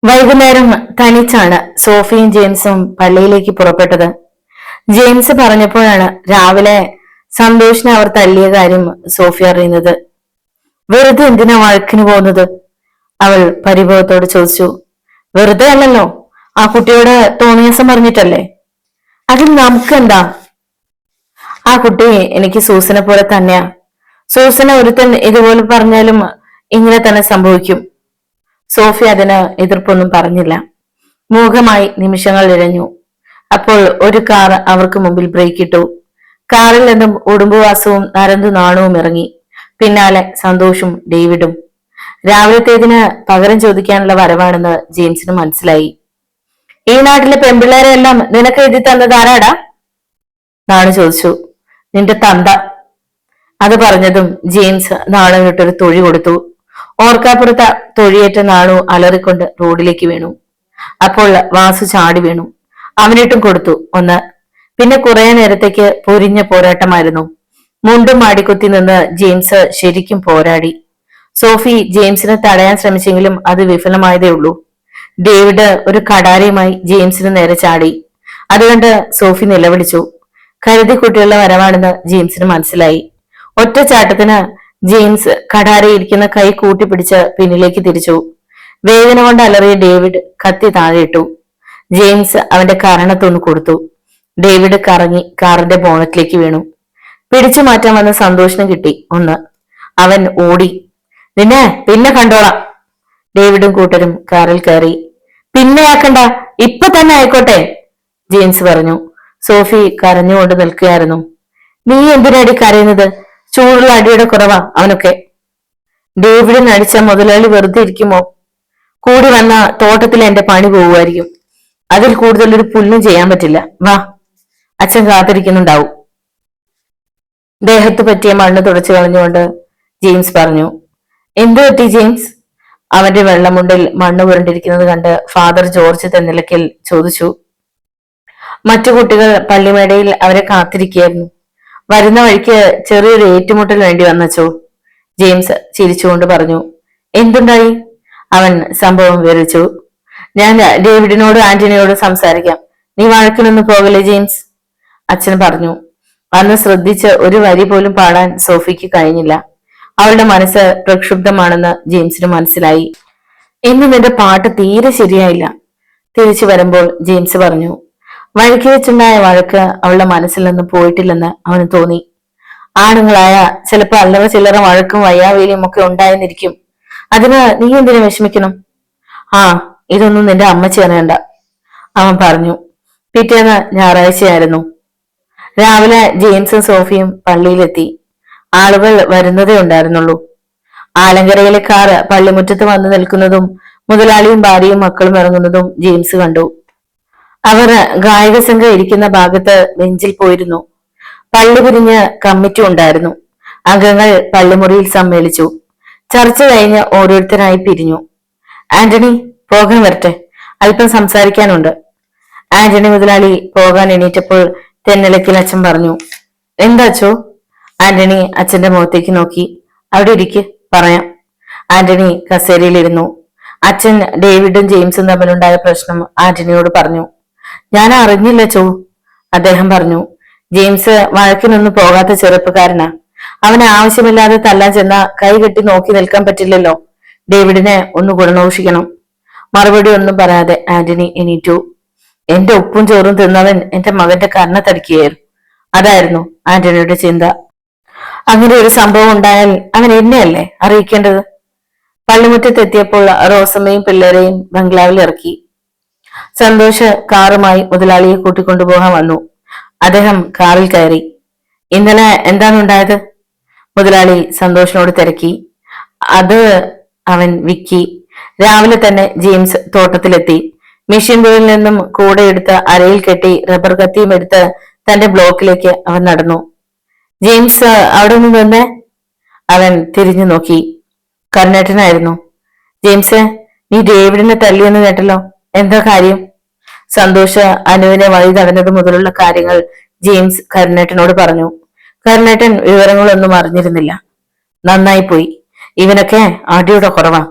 വൈകുന്നേരം തനിച്ചാണ് സോഫിയും ജെയിംസും പള്ളിയിലേക്ക് പുറപ്പെട്ടത്. ജെയിംസ് പറഞ്ഞപ്പോഴാണ് രാവിലെ സന്തോഷിനെ അവർ തല്ലിയ കാര്യം സോഫി അറിയുന്നത്. വെറുതെ എന്തിനാ വഴക്കിന് പോകുന്നത്? അവൾ പരിഭവത്തോട് ചോദിച്ചു. വെറുതെ അല്ലല്ലോ, ആ കുട്ടിയോട് തോന്നിയാസം പറഞ്ഞിട്ടല്ലേ. അതിൽ നമുക്കെന്താ? ആ കുട്ടി എനിക്ക് സൂസനെ പോലെ തന്നെയാ. സൂസനെ ഒരുത്തൻ ഇതുപോലെ പറഞ്ഞാലും ഇങ്ങനെ തന്നെ സംഭവിക്കും. സോഫി അതിന് എതിർപ്പൊന്നും പറഞ്ഞില്ല. മൂകമായി നിമിഷങ്ങൾ ഇഴഞ്ഞു. അപ്പോൾ ഒരു കാർ അവർക്ക് മുമ്പിൽ ബ്രേക്ക് ഇട്ടു. കാറിൽ നിന്നും ഉടുമ്പുവാസവും നരന്തു നാണവും ഇറങ്ങി. പിന്നാലെ സന്തോഷും ഡേവിഡും. രാവിലത്തേതിന് പകരം ചോദിക്കാനുള്ള വരവാണെന്ന് ജെയിംസിന് മനസ്സിലായി. ഈ നാട്ടിലെ പെൺപിള്ളേരെ എല്ലാം നിനക്ക് എഴുതി തന്നത് ആരാടാ? നാണു ചോദിച്ചു. നിന്റെ തന്ത. അത് പറഞ്ഞതും ജെയിംസ് നാണുവിട്ടൊരു തൊഴി കൊടുത്തു. ഓർക്കാപ്പുറത്ത തൊഴിയേറ്റ നാണു അലറിക്കൊണ്ട് റോഡിലേക്ക് വീണു. അപ്പോൾ വാസു ചാടി വീണു. അവനിട്ടും കൊടുത്തു ഒന്ന്. പിന്നെ കുറെ നേരത്തേക്ക് പൊരിഞ്ഞ പോരാട്ടമായിരുന്നു. മുണ്ടും മാടിക്കുത്തി നിന്ന് ജെയിംസ് ശരിക്കും പോരാടി. സോഫി ജെയിംസിനെ തടയാൻ ശ്രമിച്ചെങ്കിലും അത് വിഫലമായതേ ഉള്ളൂ. ഡേവിഡ് ഒരു കടാരയുമായി ജെയിംസിന് നേരെ ചാടി. അതുകണ്ട് സോഫി നിലവിളിച്ചു. കരുതി കുട്ടികളുടെ വരവാണെന്ന് ജെയിംസിന് മനസ്സിലായി. ഒറ്റച്ചാട്ടത്തിന് ജെയിംസ് കടാരയിരിക്കുന്ന കൈ കൂട്ടിപ്പിടിച്ച് പിന്നിലേക്ക് തിരിച്ചു. വേദന കൊണ്ട് അലറിയ ഡേവിഡ് കത്തി താഴെയിട്ടു. ജെയിംസ് അവന്റെ കരണത്തൊന്ന് കൊടുത്തു. ഡേവിഡ് കറങ്ങി കാറിന്റെ ബോണറ്റിലേക്ക് വീണു. പിടിച്ചു മാറ്റാൻ വന്ന സന്തോഷിന് കിട്ടി ഒന്ന്. അവൻ ഓടി. നിന്നെ പിന്നെ കണ്ടോളാം. ഡേവിഡും കൂട്ടരും കാറിൽ കയറി. പിന്നെ ആക്കണ്ട, ഇപ്പൊ തന്നെ ആയിക്കോട്ടെ, ജെയിംസ് പറഞ്ഞു. സോഫി കരഞ്ഞുകൊണ്ട് നിൽക്കുകയായിരുന്നു. നീ എന്തിനടി കരയുന്നത്? ചൂടുള്ള അടിയുടെ കുറവാ അവനൊക്കെ. ഡേവിഡിന് അടിച്ച മുതലാളി വെറുതെ ഇരിക്കുമോ? കൂടി വന്ന തോട്ടത്തിൽ എന്റെ പണി പോവുമായിരിക്കും. അതിൽ കൂടുതൽ ഒരു പുല്ലും ചെയ്യാൻ പറ്റില്ല. വാ, അച്ഛൻ കാത്തിരിക്കുന്നുണ്ടാവും. ദേഹത്ത് പറ്റിയ മണ്ണ് തുടച്ചു കളഞ്ഞുകൊണ്ട് ജെയിംസ് പറഞ്ഞു. എന്തു പറ്റി ജെയിംസ്? അവന്റെ വെള്ളമുണ്ടിൽ മണ്ണ് പുരണ്ടിരിക്കുന്നത് കണ്ട് ഫാദർ ജോർജ് തെന്നിലക്കൽ ചോദിച്ചു. മറ്റു കുട്ടികൾ പള്ളിമേടയിൽ അവരെ കാത്തിരിക്കുകയായിരുന്നു. വരുന്ന വഴിക്ക് ചെറിയൊരു ഏറ്റുമുട്ടൽ വേണ്ടി വന്നച്ചോ, ജെയിംസ് ചിരിച്ചുകൊണ്ട് പറഞ്ഞു. എന്തുണ്ടായി? അവൻ സംഭവം വിവരിച്ചു. ഞാൻ ഡേവിഡിനോടും ആന്റണിയോടും സംസാരിക്കാം. നീ വഴക്കിനൊന്നും പോകല്ലേ ജെയിംസ്, അച്ഛൻ പറഞ്ഞു. അന്ന് ശ്രദ്ധിച്ച് ഒരു വരി പോലും പാടാൻ സോഫിക്ക് കഴിഞ്ഞില്ല. അവളുടെ മനസ്സ് പ്രക്ഷുബ്ധമാണെന്ന് ജെയിംസിന് മനസ്സിലായി. ഇന്ന് നിന്റെ പാട്ട് തീരെ ശരിയായില്ല, തിരിച്ചു വരുമ്പോൾ ജെയിംസ് പറഞ്ഞു. വഴിക്ക് വെച്ചുണ്ടായ വഴക്ക് അവളുടെ മനസ്സിൽ നിന്ന് പോയിട്ടില്ലെന്ന് അവന് തോന്നി. ആണുങ്ങളായ ചിലപ്പോ അല്ലറ ചില്ലറ വഴക്കും വയ്യാവേലിയും ഒക്കെ ഉണ്ടായെന്നിരിക്കും. അതിന് നീ എന്തിനു വിഷമിക്കണം? ആ, ഇതൊന്നും നിന്റെ അമ്മച്ചി അറിയണ്ട, അവൻ പറഞ്ഞു. പിറ്റേന്ന് ഞായറാഴ്ചയായിരുന്നു. രാവിലെ ജെയിംസും സോഫിയും പള്ളിയിലെത്തി. ആളുകൾ വരുന്നതേ ഉണ്ടായിരുന്നുള്ളൂ. ആലങ്കരയിലെ കാർ പള്ളിമുറ്റത്ത് വന്നു നിൽക്കുന്നതും മുതലാളിയും ഭാര്യയും മക്കളും ഇറങ്ങുന്നതും ജെയിംസ് കണ്ടു. അവർ ഗായക സംഘം ഇരിക്കുന്ന ഭാഗത്ത് ബെഞ്ചിൽ പോയിരുന്നു. പള്ളി പിരിഞ്ഞ് കമ്മിറ്റി ഉണ്ടായിരുന്നു. അംഗങ്ങൾ പള്ളിമുറിയിൽ സമ്മേളിച്ചു. ചർച്ച കഴിഞ്ഞ് ഓരോരുത്തരായി പിരിഞ്ഞു. ആന്റണി, പോകാൻ വരട്ടെ, അല്പം സംസാരിക്കാനുണ്ട്. ആന്റണി മുതലാളി പോകാൻ എണീറ്റപ്പോൾ തെന്നിലക്കൽ അച്ഛൻ പറഞ്ഞു. എന്താച്ചോ? ആന്റണി അച്ഛന്റെ മുഖത്തേക്ക് നോക്കി. അവിടെ ഇരിക്ക്, പറയാം. ആന്റണി കസേരയിലിരുന്നു. അച്ഛൻ ഡേവിഡും ജെയിംസും തമ്മിലുണ്ടായ പ്രശ്നം ആന്റണിയോട് പറഞ്ഞു. ഞാൻ അറിഞ്ഞില്ല ചോ, അദ്ദേഹം പറഞ്ഞു. ജെയിംസ് വഴക്കിനൊന്നും പോകാത്ത ചെറുപ്പക്കാരനാ. അവന് ആവശ്യമില്ലാതെ തല്ലാൻ ചെന്ന കൈ കെട്ടി നോക്കി നിൽക്കാൻ പറ്റില്ലല്ലോ. ഡേവിഡിനെ ഒന്ന് ഗുണദോഷിക്കണം. മറുപടി ഒന്നും പറയാതെ ആന്റണി എണീറ്റു. എന്റെ ഉപ്പും ചോറും തിന്നവൻ എന്റെ മകന്റെ കർണത്തടിക്കുകയായിരുന്നു. അതായിരുന്നു ആന്റണിയുടെ ചിന്ത. അങ്ങനെ ഒരു സംഭവം ഉണ്ടായാൽ അവൻ എന്നെയല്ലേ അറിയിക്കേണ്ടത്? പള്ളിമുറ്റത്തെത്തിയപ്പോൾ റോസമ്മയും പിള്ളേരെയും ബംഗ്ലാവിൽ ഇറക്കി. സന്തോഷ് കാറുമായി മുതലാളിയെ കൂട്ടിക്കൊണ്ടുപോകാൻ വന്നു. അദ്ദേഹം കാറിൽ കയറി. ഇന്നലെ എന്താണ് ഉണ്ടായത്? മുതലാളി സന്തോഷിനോട് തിരക്കി. അത് അവൻ വിക്കി. രാവിലെ തന്നെ ജെയിംസ് തോട്ടത്തിലെത്തി. മെഷീൻ ബോയിൽ നിന്നും കൂടെ എടുത്ത് അരയിൽ കെട്ടി റബ്ബർ കത്തിയും എടുത്ത് തന്റെ ബ്ലോക്കിലേക്ക് അവൻ നടന്നു. ജെയിംസ് അവിടെ നിന്ന് വന്നേ? അവൻ തിരിഞ്ഞു നോക്കി. കരുണേട്ടനായിരുന്നു. ജെയിംസ്, നീ ഡേവിഡിനെ തല്ലിയെന്ന് കേട്ടല്ലോ, എന്താ കാര്യം? സന്തോഷ് അനുവിനെ വഴി തടഞ്ഞത് മുതലുള്ള കാര്യങ്ങൾ ജെയിംസ് കരുണേട്ടനോട് പറഞ്ഞു. കരുണേട്ടൻ വിവരങ്ങളൊന്നും അറിഞ്ഞിരുന്നില്ല. നന്നായി പോയി, ഇവനൊക്കെ അടിയുടെ കുറവാ.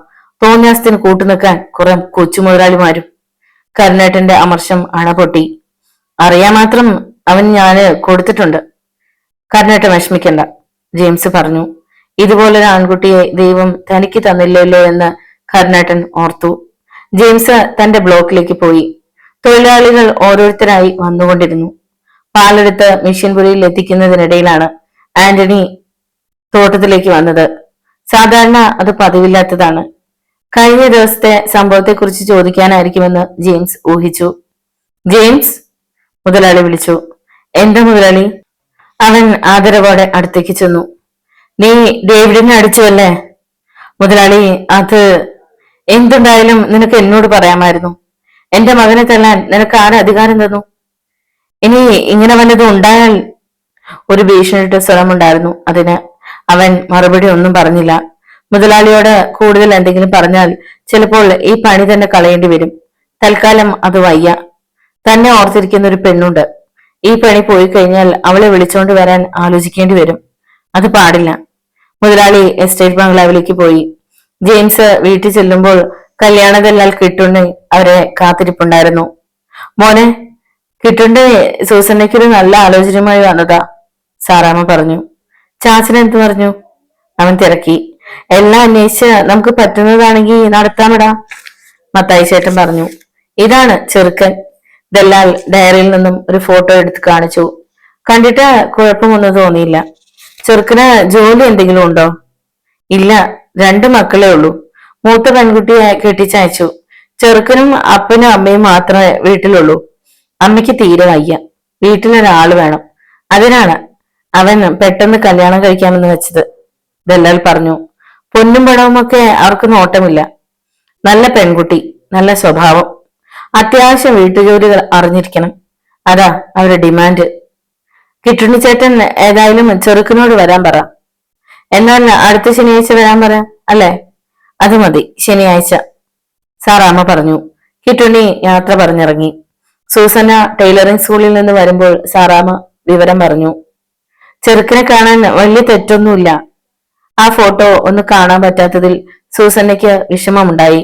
തോന്നിയാസത്തിന് കൂട്ടുനിൽക്കാൻ കുറെ കൊച്ചുമുതലാളിമാരും. കരുണേട്ടന്റെ അമർഷം അണപൊട്ടി. അറിയാൻ മാത്രം അവൻ ഞാന് കൊടുത്തിട്ടുണ്ട്. കരുണേട്ടൻ വിഷമിക്കണ്ട, ജെയിംസ് പറഞ്ഞു. ഇതുപോലൊരു ആൺകുട്ടിയെ ദൈവം തനിക്ക് തന്നില്ലല്ലോ എന്ന് കരുണേട്ടൻ ഓർത്തു. ജെയിംസ് തന്റെ ബ്ലോക്കിലേക്ക് പോയി. തൊഴിലാളികൾ ഓരോരുത്തരായി വന്നുകൊണ്ടിരുന്നു. പാലെടുത്ത് മിഷ്യൻപുരയിൽ എത്തിക്കുന്നതിനിടയിലാണ് ആന്റണി തോട്ടത്തിലേക്ക് വന്നത്. സാധാരണ അത് പതിവില്ലാത്തതാണ്. കഴിഞ്ഞ ദിവസത്തെ സംഭവത്തെക്കുറിച്ച് ചോദിക്കാനായിരിക്കുമെന്ന് ജെയിംസ് ഊഹിച്ചു. ജെയിംസ്, മുതലാളി വിളിച്ചു. എന്താ മുതലാളി? അവൻ ആദരവോടെ അടുത്തേക്ക് ചെന്നു. നീ ഡേവിഡിനെ അടിച്ചുവല്ലേ? മുതലാളി, അത് എന്തുണ്ടായാലും നിനക്ക് എന്നോട് പറയാമായിരുന്നു. എന്റെ മകനെ തല്ലാൻ നിനക്ക് ആരെ അധികാരം തന്നു? ഇനി ഇങ്ങനെ വല്ലതും ഉണ്ടായാൽ? ഒരു ഭീഷണിയുടെ സ്വരമുണ്ടായിരുന്നു അതിന്. അവൻ മറുപടി ഒന്നും പറഞ്ഞില്ല. മുതലാളിയോട് കൂടുതൽ എന്തെങ്കിലും പറഞ്ഞാൽ ചിലപ്പോൾ ഈ പണി തന്നെ കളയേണ്ടി വരും. തൽക്കാലം അത് വയ്യ. തന്നെ ഓർത്തിരിക്കുന്ന ഒരു പെണ്ണുണ്ട്. ഈ പണി പോയി കഴിഞ്ഞാൽ അവളെ വിളിച്ചോണ്ട് വരാൻ ആലോചിക്കേണ്ടി വരും. അത് പാടില്ല. മുതലാളി എസ്റ്റേറ്റ് ബംഗ്ലാവിലേക്ക് പോയി. ജെയിംസ് വീട്ടിൽ ചെല്ലുമ്പോൾ കല്യാണതെല്ലാൽ കിട്ടുണ്ണി അവരെ കാത്തിരിപ്പുണ്ടായിരുന്നു. മോനെ, കിട്ടുണ്ടെ സൂസന്നയ്ക്കൊരു നല്ല ആലോചനയുമായി വന്നതാ, സാറാമ്മ പറഞ്ഞു. ചാച്ചൻ എന്ത് പറഞ്ഞു? അവൻ തിരക്കി. എല്ലാം അന്വേഷിച്ച് നമുക്ക് പറ്റുന്നതാണെങ്കിൽ നടത്താമിടാ, മത്തായി ചേട്ടൻ പറഞ്ഞു. ഇതാണ് ചെറുക്കൻ. ദല്ലാൽ ഡയറിയിൽ നിന്നും ഒരു ഫോട്ടോ എടുത്ത് കാണിച്ചു. കണ്ടിട്ട് കുഴപ്പമൊന്നും തോന്നിയില്ല. ചെറുക്കന് ജോലി എന്തെങ്കിലും ഉണ്ടോ? ഇല്ല, 2 മക്കളേ ഉള്ളൂ. മൂത്ത പെൺകുട്ടിയെ കെട്ടിച്ചയച്ചു. ചെറുക്കനും അപ്പനും അമ്മയും മാത്രമേ വീട്ടിലുള്ളൂ. അമ്മയ്ക്ക് തീരെ വയ്യ. വീട്ടിലൊരാള് വേണം. അതിനാണ് അവൻ പെട്ടെന്ന് കല്യാണം കഴിക്കാമെന്ന് വെച്ചത്, ദല്ലാൽ പറഞ്ഞു. പൊന്നും പണവുമൊക്കെ അവർക്ക് നോട്ടമില്ല. നല്ല പെൺകുട്ടി, നല്ല സ്വഭാവം, അത്യാവശ്യം വീട്ടുജോലികൾ അറിഞ്ഞിരിക്കണം. അതാ അവരുടെ ഡിമാൻഡ്. കിട്ടുണ്ണിച്ചേട്ടൻ ഏതായാലും ചെറുക്കനോട് വരാൻ പറ. എന്നാൽ അടുത്ത ശനിയാഴ്ച വരാൻ പറ. അല്ലേ? അത് മതി, ശനിയാഴ്ച, സാറാമ്മ പറഞ്ഞു. കിട്ടുണ്ണി യാത്ര പറഞ്ഞിറങ്ങി. സൂസന്ന ടൈലറിംഗ് സ്കൂളിൽ നിന്ന് വരുമ്പോൾ സാറാമ്മ വിവരം പറഞ്ഞു. ചെറുക്കനെ കാണാൻ വലിയ തെറ്റൊന്നുമില്ല. ആ ഫോട്ടോ ഒന്ന് കാണാൻ പറ്റാത്തതിൽ സൂസന്നയ്ക്ക് വിഷമമുണ്ടായി.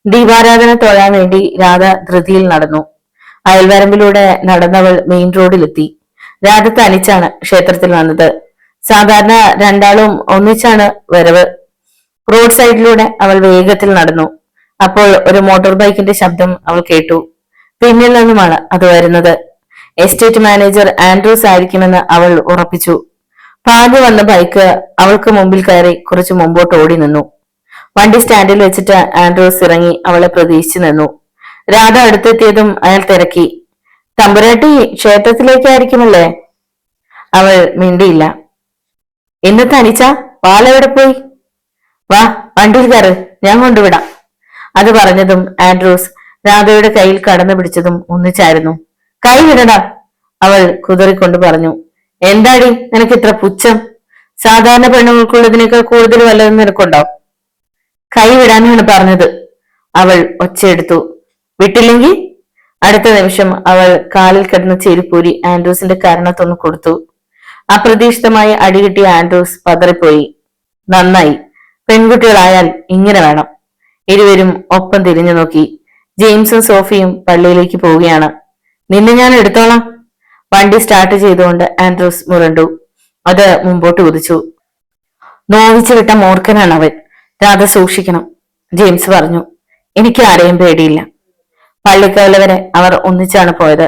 ദീപാരാധന തൊഴാൻ വേണ്ടി രാധ ധൃതിയിൽ നടന്നു. അയൽവരമ്പിലൂടെ നടന്നവൾ മെയിൻ റോഡിലെത്തി. രാധ തനിച്ചാണ് ക്ഷേത്രത്തിൽ വന്നത്. സാധാരണ രണ്ടാളും ഒന്നിച്ചാണ് വരവ്. റോഡ് സൈഡിലൂടെ അവൾ വേഗത്തിൽ നടന്നു. അപ്പോൾ ഒരു മോട്ടോർ ബൈക്കിന്റെ ശബ്ദം അവൾ കേട്ടു. പിന്നിൽ നിന്നുമാണ് അത് വരുന്നത്. എസ്റ്റേറ്റ് മാനേജർ ആൻഡ്രൂസ് ആയിരിക്കുമെന്ന് അവൾ ഉറപ്പിച്ചു. പാഞ്ഞു വന്ന ബൈക്ക് അവൾക്ക് മുമ്പിൽ കയറി കുറച്ച് മുമ്പോട്ട് ഓടി നിന്നു. വണ്ടി സ്റ്റാൻഡിൽ വെച്ചിട്ട് ആൻഡ്രൂസ് ഇറങ്ങി അവളെ പ്രതീക്ഷിച്ചു നിന്നു. രാധ അടുത്തെത്തിയതും അയാൾ തിരക്കി. തമ്പുരാട്ടി ക്ഷേത്രത്തിലേക്കായിരിക്കുമല്ലേ? അവൾ മിണ്ടിയില്ല. ഇന്ന് തനിച്ച പാലെവിടെ പോയി? വാ, വണ്ടിയിൽ കയറ്, ഞാൻ കൊണ്ടുവിടാം. അത് പറഞ്ഞതും ആൻഡ്രൂസ് രാധയുടെ കയ്യിൽ കടന്നു പിടിച്ചതും ഒന്നിച്ചായിരുന്നു. കൈ വിടടാ, അവൾ കുതറിക്കൊണ്ട് പറഞ്ഞു. എന്താടി നിനക്ക് ഇത്ര പുച്ഛം? സാധാരണ പെണ്ണുങ്ങൾക്കുള്ളതിനേക്കാൾ കൂടുതൽ വല്ലതും നിനക്കുണ്ടാവും. കൈ വിടാനാണ് പറഞ്ഞത്, അവൾ ഒച്ചയെടുത്തു. വിട്ടില്ലെങ്കിൽ? അടുത്ത നിമിഷം അവൾ കാലിൽ കിടന്ന ചെരുപ്പൂരി ആൻഡ്രൂസിന്റെ കരണത്തൊന്ന് കൊടുത്തു. അപ്രതീക്ഷിതമായി അടികിട്ടിയ ആൻഡ്രൂസ് പതറിപ്പോയി. നന്നായി, പെൺകുട്ടികളായാൽ ഇങ്ങനെ വേണം. ഇരുവരും ഒപ്പം തിരിഞ്ഞു നോക്കി. ജെയിംസും സോഫിയും പള്ളിയിലേക്ക് പോവുകയാണ്. നിന്നെ ഞാൻ എടുത്തോളാം. വണ്ടി സ്റ്റാർട്ട് ചെയ്തുകൊണ്ട് ആൻഡ്രൂസ് മുരണ്ടു. അത് മുമ്പോട്ട് കുതിച്ചു. നോവിച്ചു വിട്ട മൂർഖനാണ് അവൻ. രാധ സൂക്ഷിക്കണം, ജെയിംസ് പറഞ്ഞു. എനിക്ക് ആരെയും പേടിയില്ല. പള്ളിക്കവല വരെ അവർ ഒന്നിച്ചാണ് പോയത്.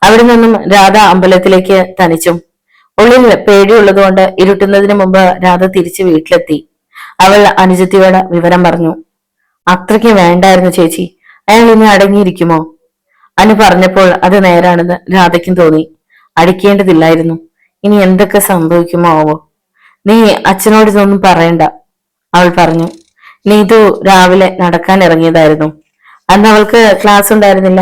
അവിടെ നിന്നും രാധ അമ്പലത്തിലേക്ക് തനിച്ചും. ഉള്ളിൽ പേടിയുള്ളതുകൊണ്ട് ഇരുട്ടുന്നതിന് മുമ്പ് രാധ തിരിച്ച് വീട്ടിലെത്തി. അവൾ അനുജത്തിയോട് വിവരം പറഞ്ഞു. അത്രയ്ക്ക് വേണ്ടായിരുന്നു ചേച്ചി, അയാൾ ഇനി അടങ്ങിയിരിക്കുമോ? അനു പറഞ്ഞപ്പോൾ അത് നേരാണെന്ന് രാധയ്ക്കും തോന്നി. അടിക്കേണ്ടതില്ലായിരുന്നു. ഇനി എന്തൊക്കെ സംഭവിക്കുമോ ആവോ. നീ അച്ഛനോട് ഇതൊന്നും പറയണ്ട, അവൾ പറഞ്ഞു. നീതു രാവിലെ നടക്കാൻ ഇറങ്ങിയതായിരുന്നു. അന്ന് അവൾക്ക് ക്ലാസ് ഉണ്ടായിരുന്നില്ല.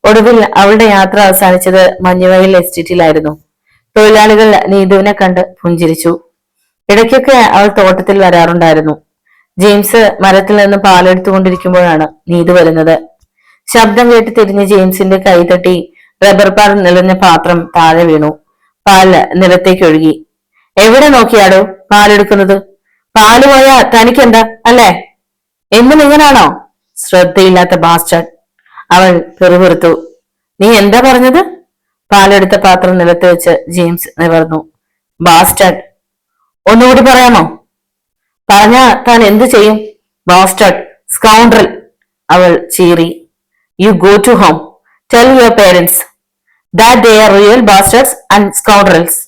ഒടുവിൽ അവളുടെ യാത്ര അവസാനിച്ചത് മഞ്ഞുവയൽ എസ്റ്റേറ്റിലായിരുന്നു. തൊഴിലാളികൾ നീതുവിനെ കണ്ട് പുഞ്ചിരിച്ചു. ഇടയ്ക്കൊക്കെ അവൾ തോട്ടത്തിൽ വരാറുണ്ടായിരുന്നു. ജെയിംസ് മരത്തിൽ നിന്ന് പാലെടുത്തുകൊണ്ടിരിക്കുമ്പോഴാണ് നീതു വരുന്നത്. ശബ്ദം കേട്ട് തിരിഞ്ഞ് ജെയിംസിന്റെ കൈ തട്ടി റബ്ബർ പാൽ നിറഞ്ഞ പാത്രം താഴെ വീണു. പാല് നിലത്തേക്ക് ഒഴുകി. എവിടെ നോക്കിയാടോ പാലെടുക്കുന്നത്? പാല് പോയാ തനിക്കെന്താ, അല്ലേ? എന്നും ഇങ്ങനാണോ? ശ്രദ്ധയില്ലാത്ത ബാസ്റ്റർഡ്, അവൾ ശ്രദ്ധയില്ലാത്ത ബാസ്റ്റർഡ്, അവൾ പെറുപെറുത്തു. നീ എന്താ പറഞ്ഞത്? പാലെടുത്ത പാത്രം നിലത്ത് വെച്ച് ജെയിംസ് നിവർന്നു. ബാസ്റ്റർഡ്. ഒന്നുകൂടി പറയാമോ? പറഞ്ഞാ താൻ എന്തു ചെയ്യും? ബാസ്റ്റർഡ്, സ്കൗണ്ടറൽ, അവൾ ചീറി. You go to home, tell your parents that they are real bastards and scoundrels.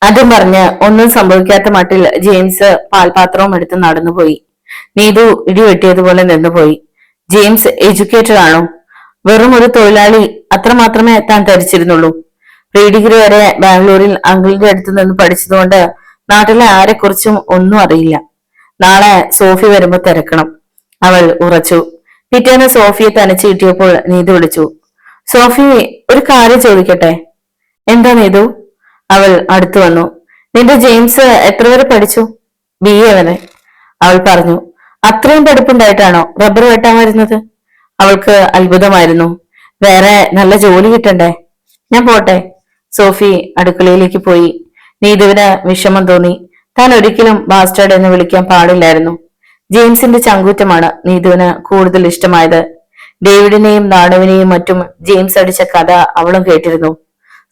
അതും പറഞ്ഞ് ഒന്നും സംഭവിക്കാത്ത മട്ടിൽ ജെയിംസ് പാൽപാത്രവും എടുത്ത് നടന്നുപോയി. നീതു ഇടിവെട്ടിയതുപോലെ നിന്നുപോയി. ജെയിംസ് എഡ്യൂക്കേറ്റഡ് ആണോ? വെറും ഒരു തൊഴിലാളി, അത്ര മാത്രമേ താൻ ധരിച്ചിരുന്നുള്ളൂ. പ്രീ ഡിഗ്രി വരെ ബാംഗ്ലൂരിൽ അങ്കിളിന്റെ അടുത്ത് നിന്ന് പഠിച്ചതുകൊണ്ട് നാട്ടിലെ ആരെക്കുറിച്ചും ഒന്നും അറിയില്ല. നാളെ സോഫി വരുമ്പോ തിരക്കണം, അവൾ ഉറച്ചു. പിറ്റേന്ന് സോഫിയെ തനിച്ച് കിട്ടിയപ്പോൾ നീതു വിളിച്ചു. സോഫി, ഒരു കാര്യം ചോദിക്കട്ടെ? എന്താ നീതു? അവൾ അടുത്തു വന്നു. നിന്റെ ജെയിംസ് എത്ര വരെ പഠിച്ചു? BA വരെ, അവൾ പറഞ്ഞു. അത്രയും പഠിപ്പുണ്ടായിട്ടാണോ റബ്ബർ വെട്ടാൻ വരുന്നത്? അവൾക്ക് അത്ഭുതമായിരുന്നു. വേറെ നല്ല ജോലി കിട്ടണ്ടേ? ഞാൻ പോട്ടെ. സോഫി അടുക്കളയിലേക്ക് പോയി. നീതുവിന് വിഷമം തോന്നി. താൻ ഒരിക്കലും ബാസ്റ്റേഡ് എന്ന് വിളിക്കാൻ പാടില്ലായിരുന്നു. ജെയിംസിന്റെ ചങ്കൂറ്റമാണ് നീതുവിന് കൂടുതൽ ഇഷ്ടമായത്. ഡേവിഡിനെയും നാണുവിനെയും മറ്റും ജെയിംസ് അടിച്ച കഥ അവളും കേട്ടിരുന്നു.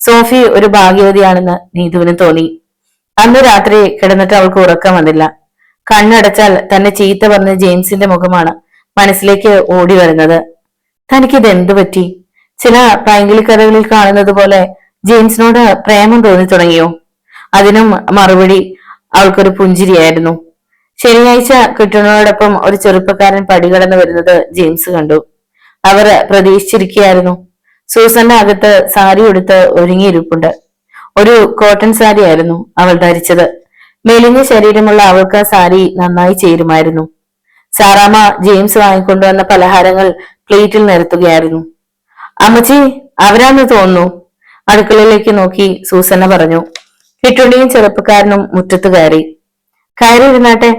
സോഫി ഒരു ഭാഗ്യവതിയാണെന്ന് നീതുവിന് തോന്നി. അന്ന് രാത്രി കിടന്നിട്ട് അവൾക്ക് ഉറക്കം വന്നില്ല. കണ്ണടച്ചാൽ തന്നെ ചീത്ത പറഞ്ഞ ജെയിംസിന്റെ മുഖമാണ് മനസ്സിലേക്ക് ഓടി വരുന്നത്. തനിക്കിത് എന്തു പറ്റി? ചില പൈങ്കിളി കഥകളിൽ കാണുന്നത് പോലെ ജെയിംസിനോട് പ്രേമം തോന്നി തുടങ്ങിയോ? അതിനും മറുപടി അവൾക്കൊരു പുഞ്ചിരിയായിരുന്നു. ശനിയാഴ്ച കിട്ടുന്നതോടൊപ്പം ഒരു ചെറുപ്പക്കാരൻ പടികടന്നു വരുന്നത് ജെയിംസ് കണ്ടു. അവർ പ്രതീക്ഷിച്ചിരിക്കുകയായിരുന്നു. സൂസന്റെ അകത്ത് സാരി ഉടുത്ത് ഒരുങ്ങിയിരിപ്പുണ്ട്. ഒരു കോട്ടൺ സാരി ആയിരുന്നു അവൾ ധരിച്ചത്. മെലിഞ്ഞ ശരീരമുള്ള അവൾക്ക് സാരി നന്നായി ചേരുമായിരുന്നു. സാറാമ്മ ജെയിംസ് വാങ്ങിക്കൊണ്ടുവന്ന പലഹാരങ്ങൾ പ്ലേറ്റിൽ നിരത്തുകയായിരുന്നു. അമ്മച്ചി, അവരാന്ന് തോന്നുന്നു, അടുക്കളയിലേക്ക് നോക്കി സൂസന്ന പറഞ്ഞു. കിട്ടുണ്ടിയും ചെറുപ്പക്കാരനും മുറ്റത്ത് കയറി. ഇരുന്നാട്ടെ,